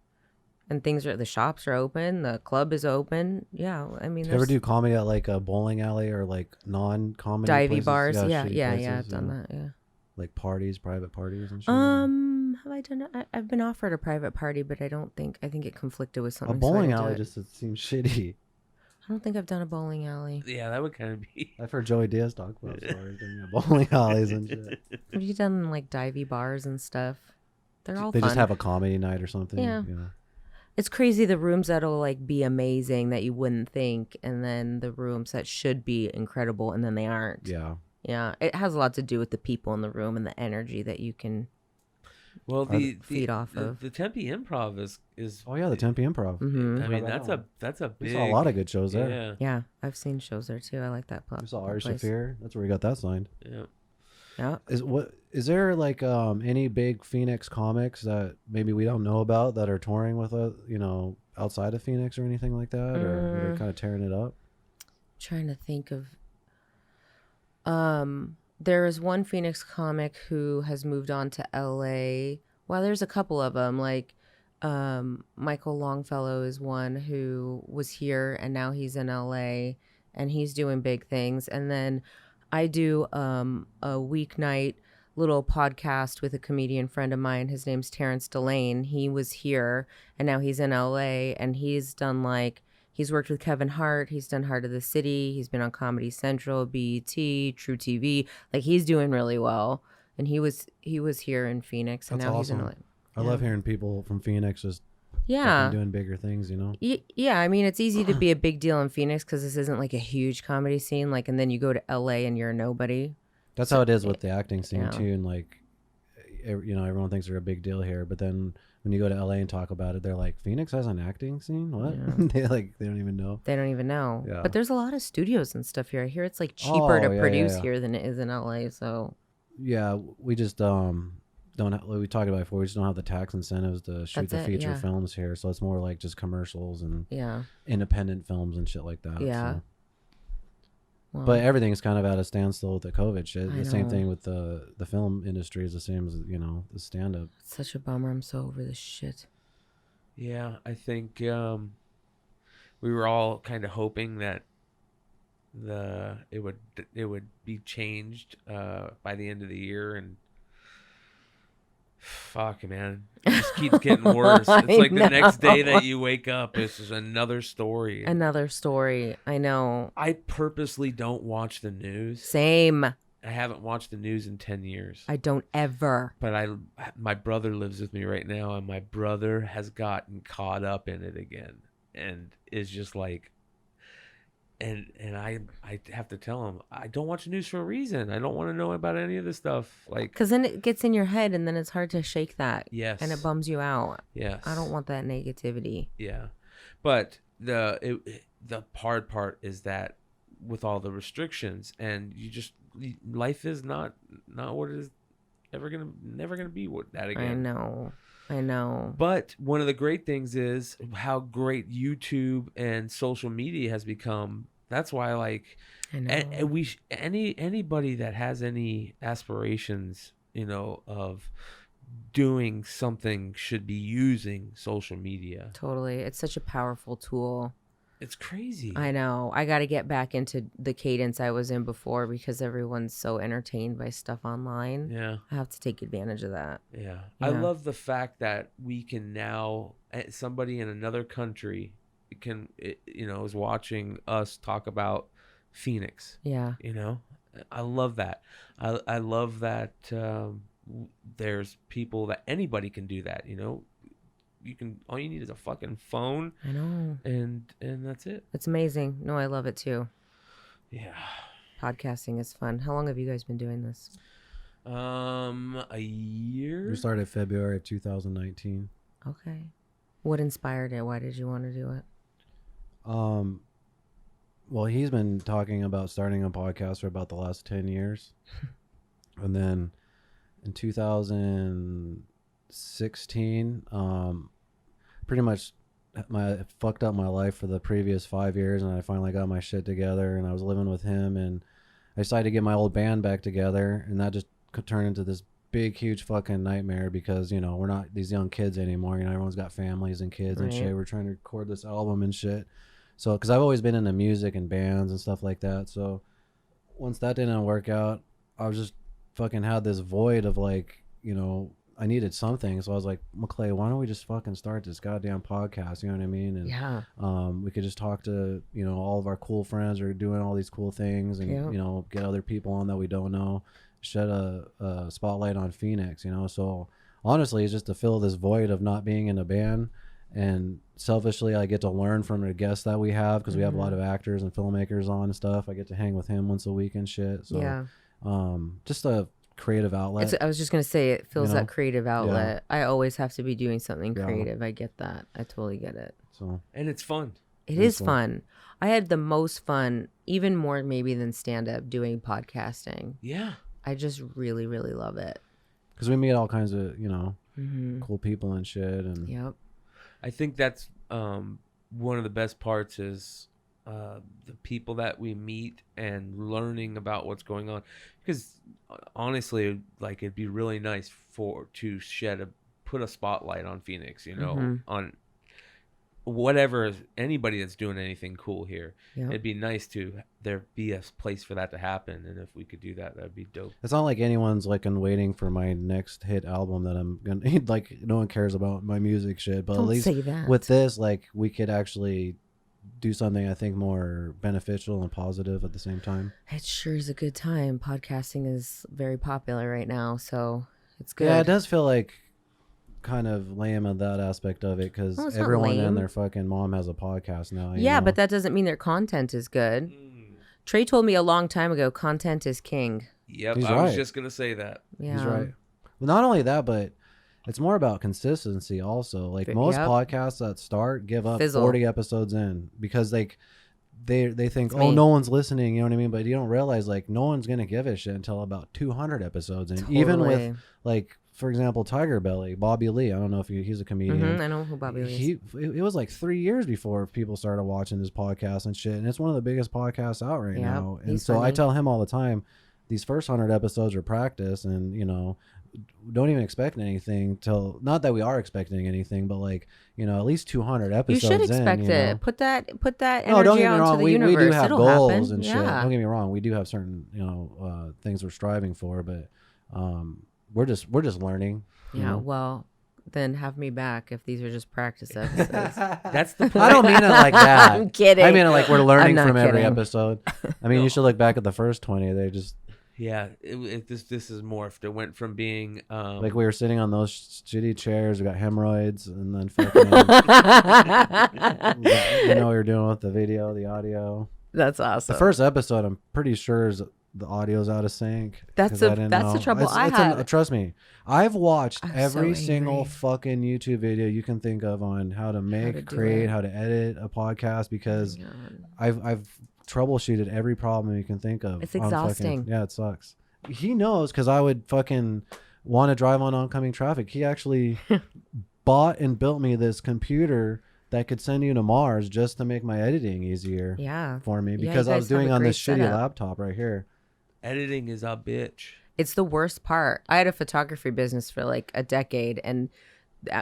and the shops are open, the club is open. Yeah. I mean, do you ever do comedy at like a bowling alley or like non-comedy divey places? bars? Yeah, places, I've done that. Yeah. Like private parties and shit. Have I done it? I've been offered a private party, but I think it conflicted with something. A bowling alley just seems shitty. I don't think I've done a bowling alley. Yeah, that would kind of be. I've heard Joey Diaz talk about stories doing bowling alleys and shit. Have you done like divey bars and stuff? They're all They fun. just have a comedy night or something. Yeah. It's crazy the rooms that'll like be amazing that you wouldn't think, and then the rooms that should be incredible and then they aren't. Yeah. Yeah, it has a lot to do with the people in the room and the energy that you can feed off of. The Tempe Improv is Oh yeah, the Tempe Improv. Mm-hmm. I mean that's a big. We saw a lot of good shows there. Yeah, I've seen shows there too. I like that place. We saw Ari Shafir. That's where we got that signed. Yeah. Yeah. Is there like any big Phoenix comics that maybe we don't know about that are touring with us, outside of Phoenix or anything like that, or they're kind of tearing it up? Trying to think of. There is one Phoenix comic who has moved on to LA. Well, there's a couple of them. Like Michael Longfellow is one who was here and now he's in LA and he's doing big things. And then I do a weeknight little podcast with a comedian friend of mine. His name's Terrence Delane. He was here and now he's in LA, and he's done he's worked with Kevin Hart. He's done Heart of the City. He's been on Comedy Central, BET, True TV. Like he's doing really well. And he was here in Phoenix, and That's now awesome. he's in LA. I love hearing people from Phoenix just doing bigger things, Yeah, I mean, it's easy to be a big deal in Phoenix because this isn't like a huge comedy scene. Like, and then you go to LA and you're a nobody. That's how it is with the acting scene too. And like, everyone thinks they're a big deal here, but then when you go to LA and talk about it, they're like, Phoenix has an acting scene? What? Yeah. they don't even know. They don't even know. Yeah. But there's a lot of studios and stuff here. I hear it's like cheaper to produce here than it is in LA. So yeah, we just don't have, we talked about before, we just don't have the tax incentives to shoot the feature films here, so it's more like just commercials and independent films and shit like that. Yeah. Wow. But everything's kind of at a standstill with the COVID shit. I The same know. thing with the film industry is the same as, the stand-up. It's such a bummer. I'm so over this shit. Yeah, I think we were all kind of hoping that it would be changed by the end of the year, and fuck, man, it just keeps getting worse. It's like the next day that you wake up, it's just another story. Another story. I know. I purposely don't watch the news. Same. I haven't watched the news in 10 years. I don't ever. But my brother lives with me right now, and my brother has gotten caught up in it again, and is just like, and I have to tell him, I don't watch the news for a reason. I don't want to know about any of this stuff. Like, Because then it gets in your head, and then it's hard to shake that. yes, And it bums you out. yes, I don't want that negativity. yeah. But the hard part is that with all the restrictions, and life is not what it is never gonna be what that again. I know. But one of the great things is how great YouTube and social media has become. That's why, like, I know. and anybody that has any aspirations, of doing something should be using social media. Totally. It's such a powerful tool. It's crazy. I know. I got to get back into the cadence I was in before because everyone's so entertained by stuff online. Yeah. I have to take advantage of that. Yeah. I love the fact that we can now, somebody in another country is watching us talk about Phoenix. Yeah. I love that. I love that there's people that anybody can do that, all you need is a fucking phone. I know. And that's it. It's amazing. No, I love it too. Yeah. Podcasting is fun. How long have you guys been doing this? A year. We started February of 2019. Okay. What inspired it? Why did you want to do it? Well, he's been talking about starting a podcast for about the last 10 years. And then in 2016, pretty much fucked up my life for the previous 5 years, and I finally got my shit together, and I was living with him, and I decided to get my old band back together, and that just could turn into this big, huge fucking nightmare because, we're not these young kids anymore. Everyone's got families and kids and shit. We're trying to record this album and shit. So, because I've always been into music and bands and stuff like that. So, once that didn't work out, I was just fucking had this void of like, I needed something. So I was like, McClay, why don't we just fucking start this goddamn podcast? You know what I mean? And yeah. We could just talk to, all of our cool friends who are doing all these cool things and, get other people on that we don't know, shed a spotlight on Phoenix, So honestly, it's just to fill this void of not being in a band. And selfishly, I get to learn from the guests that we have because we have a lot of actors and filmmakers on and stuff. I get to hang with him once a week and shit. So, yeah. Just a creative outlet. I was just going to say it fills that creative outlet. Yeah. I always have to be doing something creative. I get that. I totally get it. So, and it's fun. It is fun. I had the most fun, even more maybe than stand-up, doing podcasting. Yeah. I just really, really love it. Because we meet all kinds of, cool people and shit. And Yep. I think that's one of the best parts is the people that we meet and learning about what's going on. Because honestly, like, it'd be really nice to put a spotlight on Phoenix, on whatever, anybody that's doing anything cool here. Yep. It'd be nice to there be a place for that to happen, and if we could do that, that'd be dope. it's not like anyone's like waiting for my next hit album that I'm gonna like. No one cares about my music shit, but Don't at least say that. with this, like, we could actually do something I think more beneficial and positive at the same time. It sure is a good time. Podcasting is very popular right now, so it's good. Yeah, it does feel like kind of lame in that aspect of it because Well, it's not everyone lame. and their fucking mom has a podcast now. you Yeah, know? but that doesn't mean their content is good. Trey told me a long time ago, content is king. Yep, He's I was right. just gonna say that. Yeah. He's right. Well, not only that, but it's more about consistency also. Like most Yep. podcasts that start give up Fizzle. 40 episodes in because like they think, It's oh, me. no one's listening, you know what I mean? But you don't realize like no one's gonna give a shit until about 200 episodes in. Even with Totally. like for example, Tiger Belly, Bobby Lee. I don't know if he's a comedian. I know who Bobby Lee is. It was like 3 years before people started watching his podcast and shit. And it's one of the biggest podcasts out right now. And so I tell him all the time, these first 100 episodes are practice, and don't even expect anything till, not that we are expecting anything, but like, at least 200 episodes. You should expect it. Put that energy out into the universe. We do have It'll goals happen. and shit. Don't get me wrong. We do have certain, things we're striving for, but we're just learning. Yeah. Well, then have me back if these are just practice episodes. That's the point. I don't mean it like that. I'm kidding. I mean it like we're learning from kidding. every episode. I mean, you should look back at the first 20. They just... Yeah, this is morphed. It went from being like we were sitting on those shitty chairs. We got hemorrhoids, and then fucking, we were doing with the video, the audio. That's awesome. The first episode, I'm pretty sure is the audio's out of sync. That's the trouble I had. Trust me, I've watched every single fucking YouTube video you can think of on how to create, how to edit a podcast, because I've troubleshooted every problem you can think of. It's exhausting. Yeah, it sucks. He knows, because I would fucking want to drive on oncoming traffic. He actually bought and built me this computer that could send you to Mars just to make my editing easier for me, because I was doing on this shitty laptop right here. Editing is a bitch. It's the worst part. I had a photography business for like a decade, and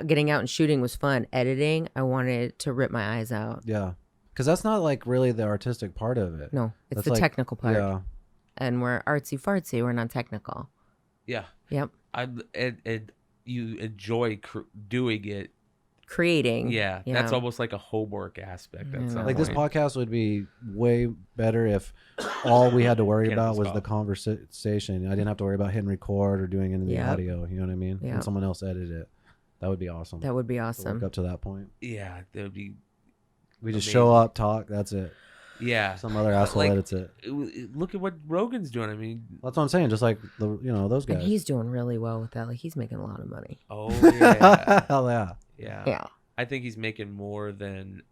getting out and shooting was fun. Editing, I wanted to rip my eyes out. Yeah. Because that's not like really the artistic part of it. No, it's the technical part. Yeah. And we're artsy fartsy. We're not technical. Yeah. Yep. You enjoy doing it. Creating. Yeah. That's almost like a homework aspect. Like this podcast would be way better if all we had to worry about was the conversation. I didn't have to worry about hitting record or doing any of the audio. You know what I mean? Yeah. And someone else edit it. That would be awesome. That would be awesome. To work up to that point. Yeah. That would be... We just show up, talk, that's it. Yeah. Some other asshole edits it. Look at what Rogan's doing. I mean... That's what I'm saying. Just like, those guys. And he's doing really well with that. Like, he's making a lot of money. Oh, yeah. Hell yeah. Yeah. I think he's making more than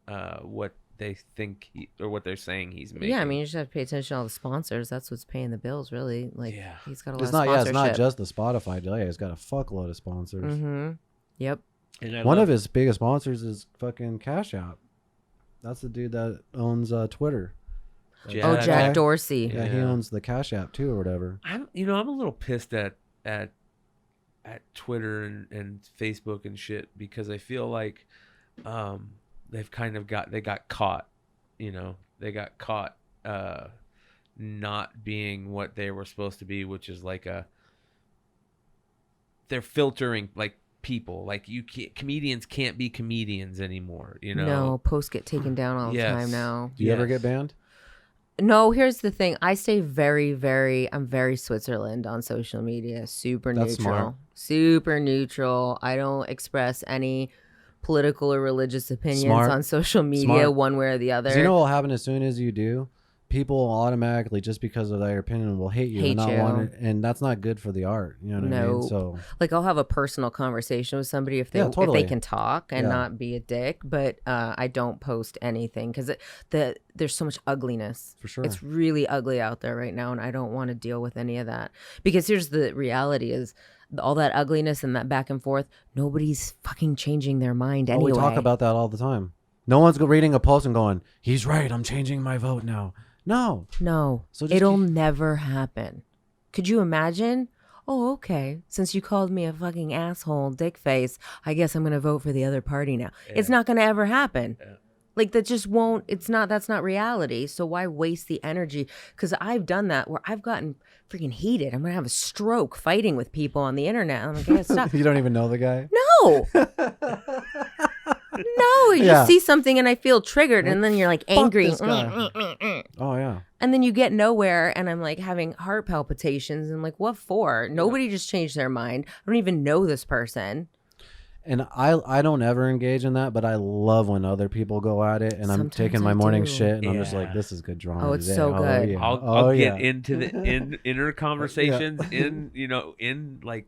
what they think or what they're saying he's making. Yeah, I mean, you just have to pay attention to all the sponsors. That's what's paying the bills, really. Like, he's got a lot of sponsorship. It's not just the Spotify deal. Yeah, he's got a fuckload of sponsors. Mm-hmm. Yep. One of his biggest sponsors is fucking Cash App. That's the dude that owns Twitter. Jack Dorsey. Yeah, he owns the Cash App too, or whatever. I'm a little pissed at Twitter and Facebook and shit, because I feel like they've kind of got caught. They got caught not being what they were supposed to be, which is like they're filtering like people. Like comedians can't be comedians anymore. No, posts get taken down all the time now. Do you ever get banned? No, here's the thing. I stay I'm very Switzerland on social media. Super neutral. Smart. Super neutral. I don't express any political or religious opinions on social media one way or the other. You know what will happen as soon as you do? People automatically, just because of their opinion, will hate you. And that's not good for the art. You know what I mean? So, like, I'll have a personal conversation with somebody if they can talk and not be a dick, but I don't post anything because there's so much ugliness. For sure. It's really ugly out there right now, and I don't want to deal with any of that. Because here's the reality is, all that ugliness and that back and forth, nobody's fucking changing their mind anyway. We talk about that all the time. No one's reading a post and going, he's right, I'm changing my vote now. No. So it'll never happen. Could you imagine? Oh, okay. Since you called me a fucking asshole, dick face, I guess I'm going to vote for the other party now. Yeah. It's not going to ever happen. Yeah. Like, that just won't, that's not reality. So why waste the energy? Because I've done that where I've gotten freaking heated. I'm going to have a stroke fighting with people on the internet. I'm like, stop. You don't even know the guy? No. No, you just see something and I feel triggered, and then you're like angry. Oh, yeah. And then you get nowhere, and I'm like having heart palpitations. And I'm like, what for? Nobody just changed their mind. I don't even know this person. And I don't ever engage in that, but I love when other people go at it, and I'm taking my morning shit, and I'm just like, this is good drama. Oh, it's so good. Yeah. I'll get into the inner conversations in like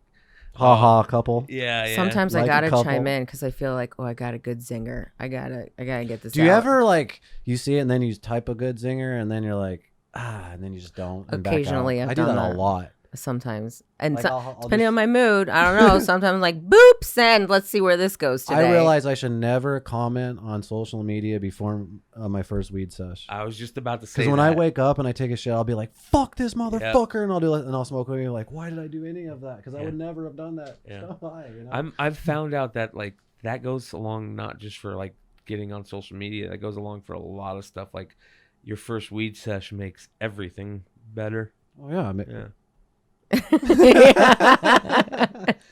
ha couple. Yeah. Sometimes I gotta chime in because I feel like, I got a good zinger. I gotta get this. Do you ever like you see it and then you type a good zinger and then you're like, and then you just don't. Occasionally, I do that a lot. sometimes. And Like, I'll depending just- on my mood, I don't know. Sometimes I'm like, boop, send. Let's see where this goes today. I realize I should never comment on social media before my first weed sesh. I was just about to say Because when I wake up and I take a shit, I'll be like, "Fuck this motherfucker," and I'll do it, and I'll smoke with you. Like, why did I do any of that? Because I would never have done that. Yeah. So why, you know? I've found out that like that goes along not just for like getting on social media. That goes along for a lot of stuff. Like your first weed sesh makes everything better. Oh yeah, Yeah.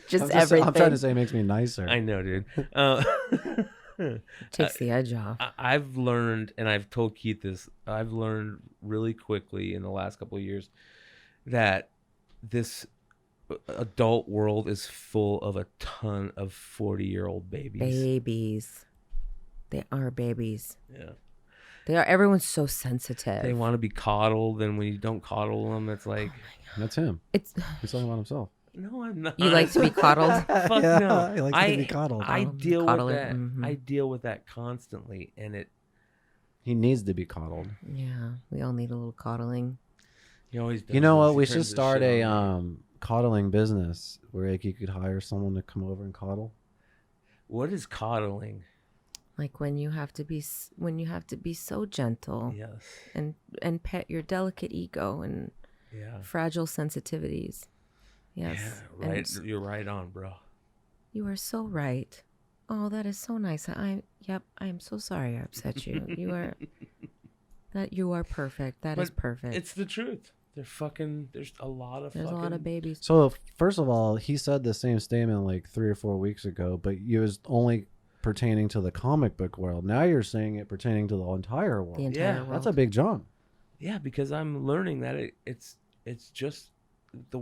Just everything. I'm trying to say it makes me nicer. I know, dude. Takes the edge off. I've learned, and I've told Keith this, I've learned really quickly in the last couple of years that this adult world is full of a ton of 40-year-old babies. Babies. They are babies. Yeah. They are. Everyone's so sensitive. They want to be coddled, and when you don't coddle them, it's like, That's him. It's He's talking about himself. no, I'm not. you like to be coddled. Fuck Yeah, no. he likes to be coddled. I deal with Coddler, that. mhm. I deal with that constantly, and it. He needs to be coddled. Yeah, we all need a little coddling. He always does. You know this. what? He We turns should his start shit a on me. coddling business where like you could hire someone to come over and coddle. What is coddling? Like when you have to be so gentle Yes. and pet your delicate ego and Yeah. fragile sensitivities. Yes. Yeah, right. You're right on, bro. You are so right. Oh, that is so nice. I am so sorry I upset you. You are perfect. That is But perfect. It's the truth. There's a lot of There's a lot of babies. So first of all, he said the same statement like 3 or 4 weeks ago, but it was only pertaining to the comic book world. Now you're saying it pertaining to the entire world. The entire Yeah, world. That's a big jump. Yeah, because I'm learning that it's just the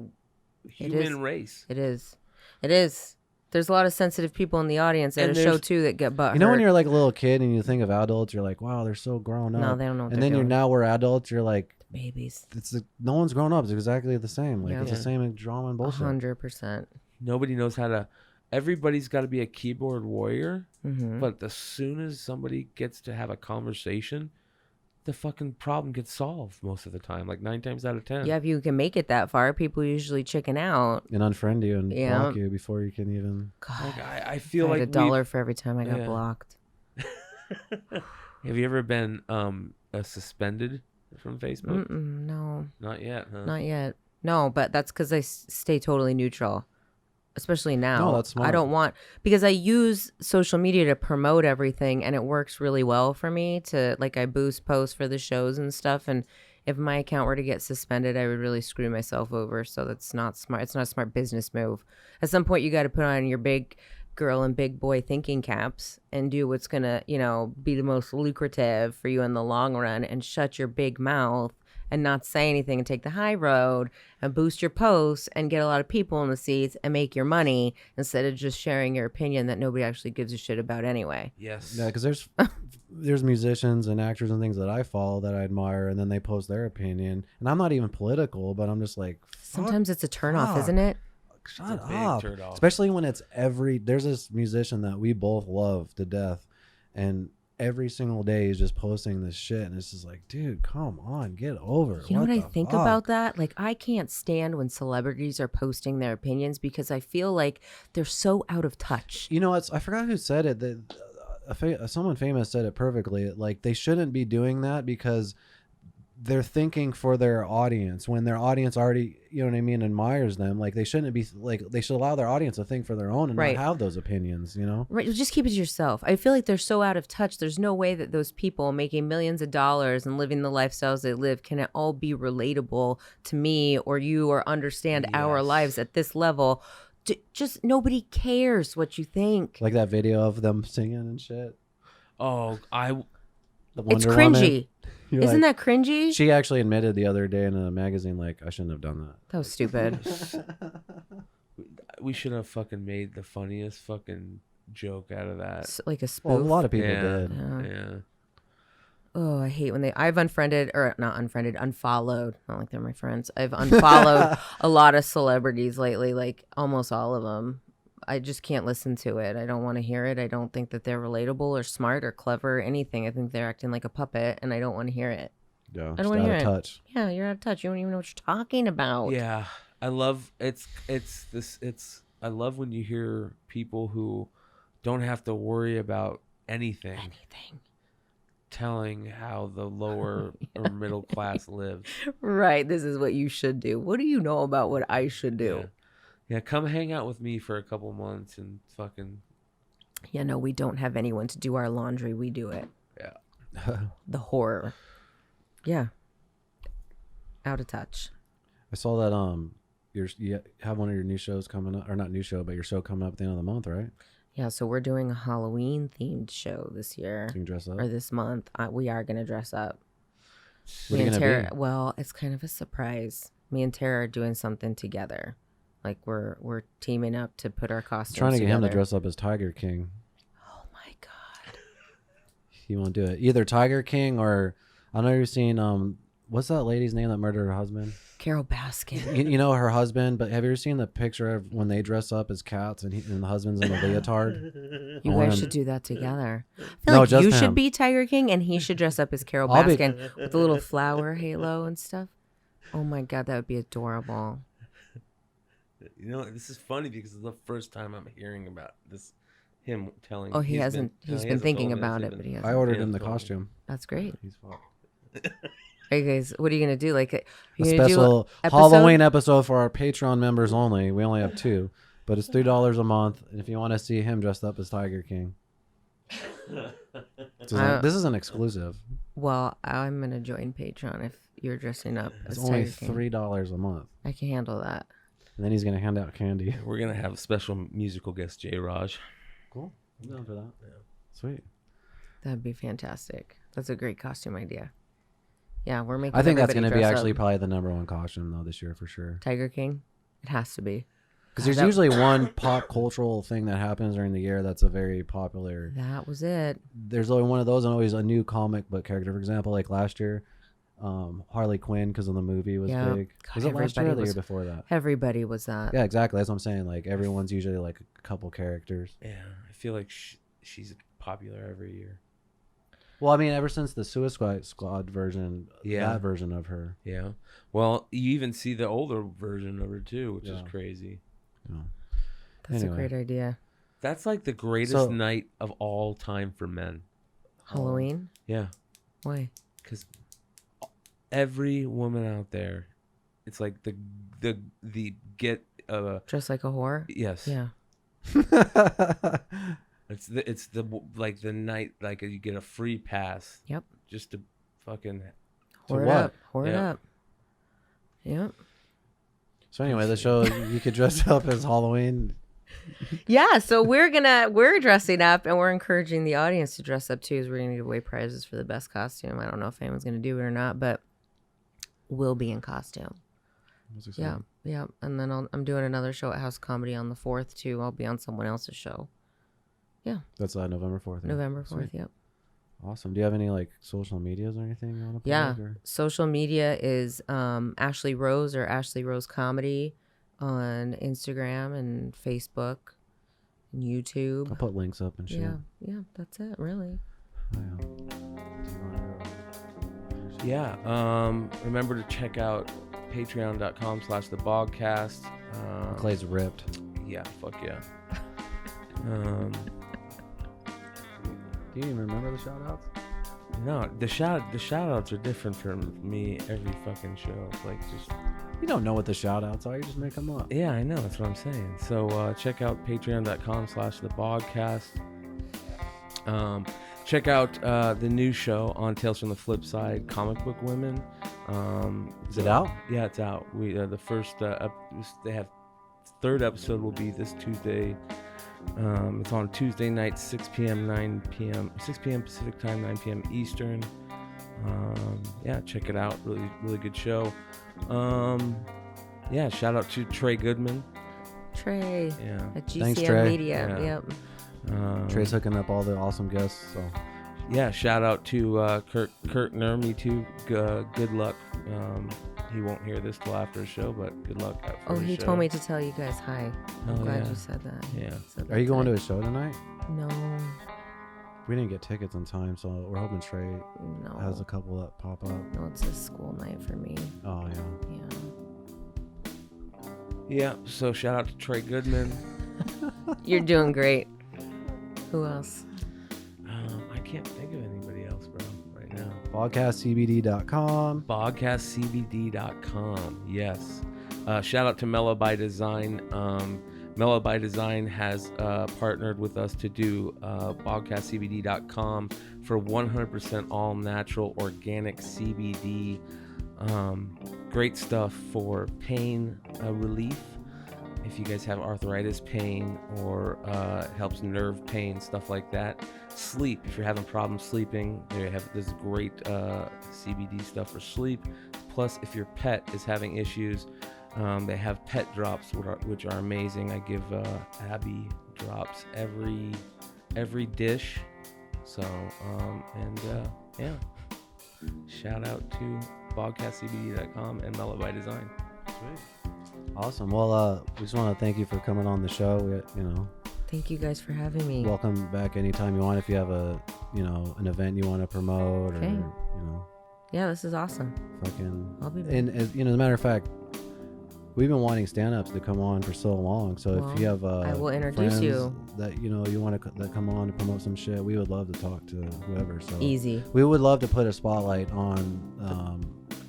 human race. It is. There's a lot of sensitive people in the audience at And a show there's- too that get butt You know when hurt. you're like a little kid and you think of adults, you're like, wow, they're so grown up. No, they don't know what And they're then doing. now we're adults, you're like, Babies. no one's grown up. It's exactly the same. Like Yeah. it's the same drama and bullshit. 100%. Nobody knows how to. Everybody's got to be a keyboard warrior, Mm-hmm. but as soon as somebody gets to have a conversation, the fucking problem gets solved most of the time. Like 9 times out of 10. Yeah, if you can make it that far, people usually chicken out. And unfriend you and Yeah. block you before you can even. God, Like I feel I like had $1 for every time I got Yeah. blocked. Have you ever been suspended from Facebook? No, Not yet, huh? not yet. No, but that's because I stay totally neutral, especially now. No, that's smart. I don't want, because I use social media to promote everything, and it works really well for me to, like, I boost posts for the shows and stuff. And if my account were to get suspended, I would really screw myself over. So that's not smart. It's not a smart business move. At some point, you got to put on your big girl and big boy thinking caps and do what's going to, be the most lucrative for you in the long run, and shut your big mouth and not say anything and take the high road and boost your posts and get a lot of people in the seats and make your money instead of just sharing your opinion that nobody actually gives a shit about anyway. Yes. Yeah, because there's musicians and actors and things that I follow that I admire, and then they post their opinion, and I'm not even political, but I'm just like, Sometimes it's a turnoff, fuck. isn't it? shut It's a big up. turn off. Especially when it's there's this musician that we both love to death, and every single day he's just posting this shit, and it's just like, dude, come on, get over it. You know what I the think fuck? about that? Like, I can't stand when celebrities are posting their opinions because I feel like they're so out of touch. You know, I forgot who said it. That someone famous said it perfectly. Like, they shouldn't be doing that because they're thinking for their audience when their audience already, you know what I mean, admires them. Like, they shouldn't be like, they should allow their audience to think for their own and Right. not have those opinions, you know? Right, just keep it to yourself. I feel like they're so out of touch. There's no way that those people making millions of dollars and living the lifestyles they live can all be relatable to me or you or understand our Yes. lives at this level. Just nobody cares what you think. Like that video of them singing and shit. Oh, The It's Wonder Woman. cringy. You're Isn't like- that cringy? She actually admitted the other day in a magazine, like, I shouldn't have done that. That was stupid. we should have fucking made the funniest fucking joke out of that. It's like a spoof. Well, a lot of people Yeah. did. Yeah. Oh, I hate when I've unfollowed. Not like they're my friends. I've unfollowed a lot of celebrities lately, like almost all of them. I just can't listen to it. I don't want to hear it. I don't think that they're relatable or smart or clever or anything. I think they're acting like a puppet, and I don't want to hear it. Yeah, I just don't want out to of hear it. touch. Yeah, you're out of touch. You don't even know what you're talking about. Yeah. I love I love when you hear people who don't have to worry about anything telling how the lower or middle class lives. Right. This is what you should do. What do you know about what I should do? Yeah, come hang out with me for a couple months and fucking. Yeah, no, we don't have anyone to do our laundry. We do it. Yeah. The horror. Yeah. Out of touch. I saw that you have one of your new shows coming up, or not new show, but your show coming up at the end of the month, right? Yeah, so we're doing a Halloween themed show this year. So you can dress up? Or this month. We are going to dress up. What are you gonna be? Well, it's kind of a surprise. Me and Tara are doing something together. Like we're teaming up to put our costumes Trying to get together. him to dress up as Tiger King. Oh my god. He won't do it. Either Tiger King or I know you've seen what's that lady's name that murdered her husband? Carol Baskin. You know her husband, but have you ever seen the picture of when they dress up as cats and the husband's in a leotard? You guys should do that together. I feel No, like just you him. should be Tiger King and he should dress up as Carol Baskin with the little flower halo and stuff. Oh my god, that would be adorable. You know, this is funny because it's the first time I'm hearing about this. Him telling. Oh, he hasn't. He's been thinking told me about this, it, he's but been- he hasn't. I ordered Yeah, him the it's awesome. costume. That's great. He's fucked. Hey guys, what are you gonna do? Like A you gonna do special episode? Halloween episode for our Patreon members only. We only have 2, but it's $3 a month. And if you want to see him dressed up as Tiger King, this is an exclusive. Well, I'm gonna join Patreon if you're dressing up It's as only Tiger King. $3 a month, I can handle that. and then he's gonna hand out candy. We're gonna have a special musical guest, J. Raj. Cool. I'm down for that. Yeah. Sweet. That'd be fantastic. That's a great costume idea. Yeah, we're making. I think that's everybody gonna be dress actually up. probably the #1 costume though this year for sure. Tiger King. It has to be. Because there's usually one pop cultural thing that happens during the year that's a very popular. That was it. There's only one of those and always a new comic book character. For example, like last year, Harley Quinn because of the movie was Yeah. big. God, Was it last year or everybody the year was- before that? Everybody was that. Yeah, exactly. That's what I'm saying. Like everyone's usually like a couple characters. Yeah, I feel like she's popular every year. Well, I mean, ever since the Suicide Squad version, Yeah. that version of her. Yeah. Well, you even see the older version of her too, which is Yeah. crazy. Yeah. That's Anyway. a great idea. That's like the greatest So- night of all time for men. Halloween. Yeah, Why? because every woman out there, it's like the get Dressed like a whore. yes. Yeah. It's the like the night like you get a free pass. Yep. Just to fucking Whore it what? up. Whore it Yeah. up. Yep. So anyway, the show you could dress up as Halloween. Yeah, so we're dressing up and we're encouraging the audience to dress up too, as we're gonna give away prizes for the best costume. I don't know if anyone's gonna do it or not, but we'll be in costume. That's Yeah, exciting. yeah. And then I'm doing another show at House Comedy on the 4th too. I'll be on someone else's show. That's November 4th. yeah. November 4th, Sweet. yep. Awesome. Do you have any like social medias or anything you want to Yeah. plug? Or? Social media is Ashley Rose or Ashley Rose Comedy on Instagram and Facebook and YouTube. I'll put links up and shit. Yeah, that's it, really. Oh, yeah. Do you wanna go? yeah. Remember to check out patreon.com/thebogcast. Clay's ripped. Yeah, fuck yeah. Do you even remember the shout outs? No, the shout outs are different from me every fucking show. It's like just You don't know what the shout outs are. You just make them up. yeah, I know, that's what I'm saying. So check out patreon.com/thebogcast. Check out the new show on Tales from the Flip Side, Comic Book Women. Is it out? Yeah, it's out. We the first they have third episode will be this Tuesday. It's on Tuesday night, 6 p.m. Pacific time, 9 p.m. Eastern. Yeah, check it out. Really, really good show. Yeah, shout out to Trey Goodman. Trey Yeah. at Thanks, GCM Trey. Media. Yeah. Yep. Trey's hooking up all the awesome guests. So Yeah, shout out to Kurt Nermy too. Good luck. He won't hear this till after the show, but good luck. Oh, he told me to tell you guys hi. I'm Oh, glad yeah. you said that. Yeah. are you going to a show tonight? No. We didn't get tickets in time, so we're hoping Trey No. has a couple that pop up. No, it's a school night for me. Oh yeah. Yeah. Yeah, so shout out to Trey Goodman. You're doing great. Who else? I can't think of anybody else, bro, right now. Bogcastcbd.com. Bogcastcbd.com, yes. Shout out to Mellow by Design. Mellow by Design has partnered with us to do bogcastcbd.com for 100% all natural organic CBD. Great stuff for pain relief. If you guys have arthritis pain or helps nerve pain, stuff like that. Sleep, if you're having problems sleeping, they have this great CBD stuff for sleep. Plus, if your pet is having issues, they have pet drops, which are amazing. I give Abby drops every dish. So, yeah. Shout out to bogcastcbd.com and Mellow by Design. Sweet. Awesome. Well, we just want to thank you for coming on the show. Thank you guys for having me. Welcome back anytime you want. If you have an event you want to promote, Okay. or Yeah, this is awesome. fucking. I'll be back. And as a matter of fact, we've been wanting stand-ups to come on for so long. So Well, if you have I will introduce friends you. that you want to come on to promote some shit, we would love to talk to whoever. So Easy. we would love to put a spotlight on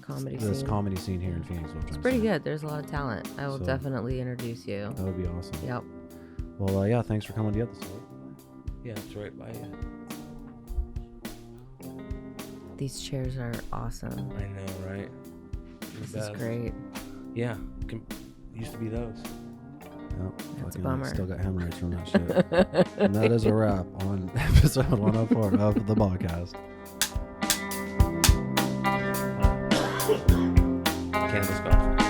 Comedy this scene. comedy scene here in Phoenix. It's pretty good. There's a lot of talent. I will So- definitely introduce you. That would be awesome. Yep. Well, yeah, thanks for coming to the episode. Yeah, it's right by you. These chairs are awesome. I know, right? This The is best. great. Yeah, used to be those. Yep, That's a fucking bummer. Still got hemorrhoids from that shit. And that is a wrap on episode 104 of the Bogcast. Cannabis Golf.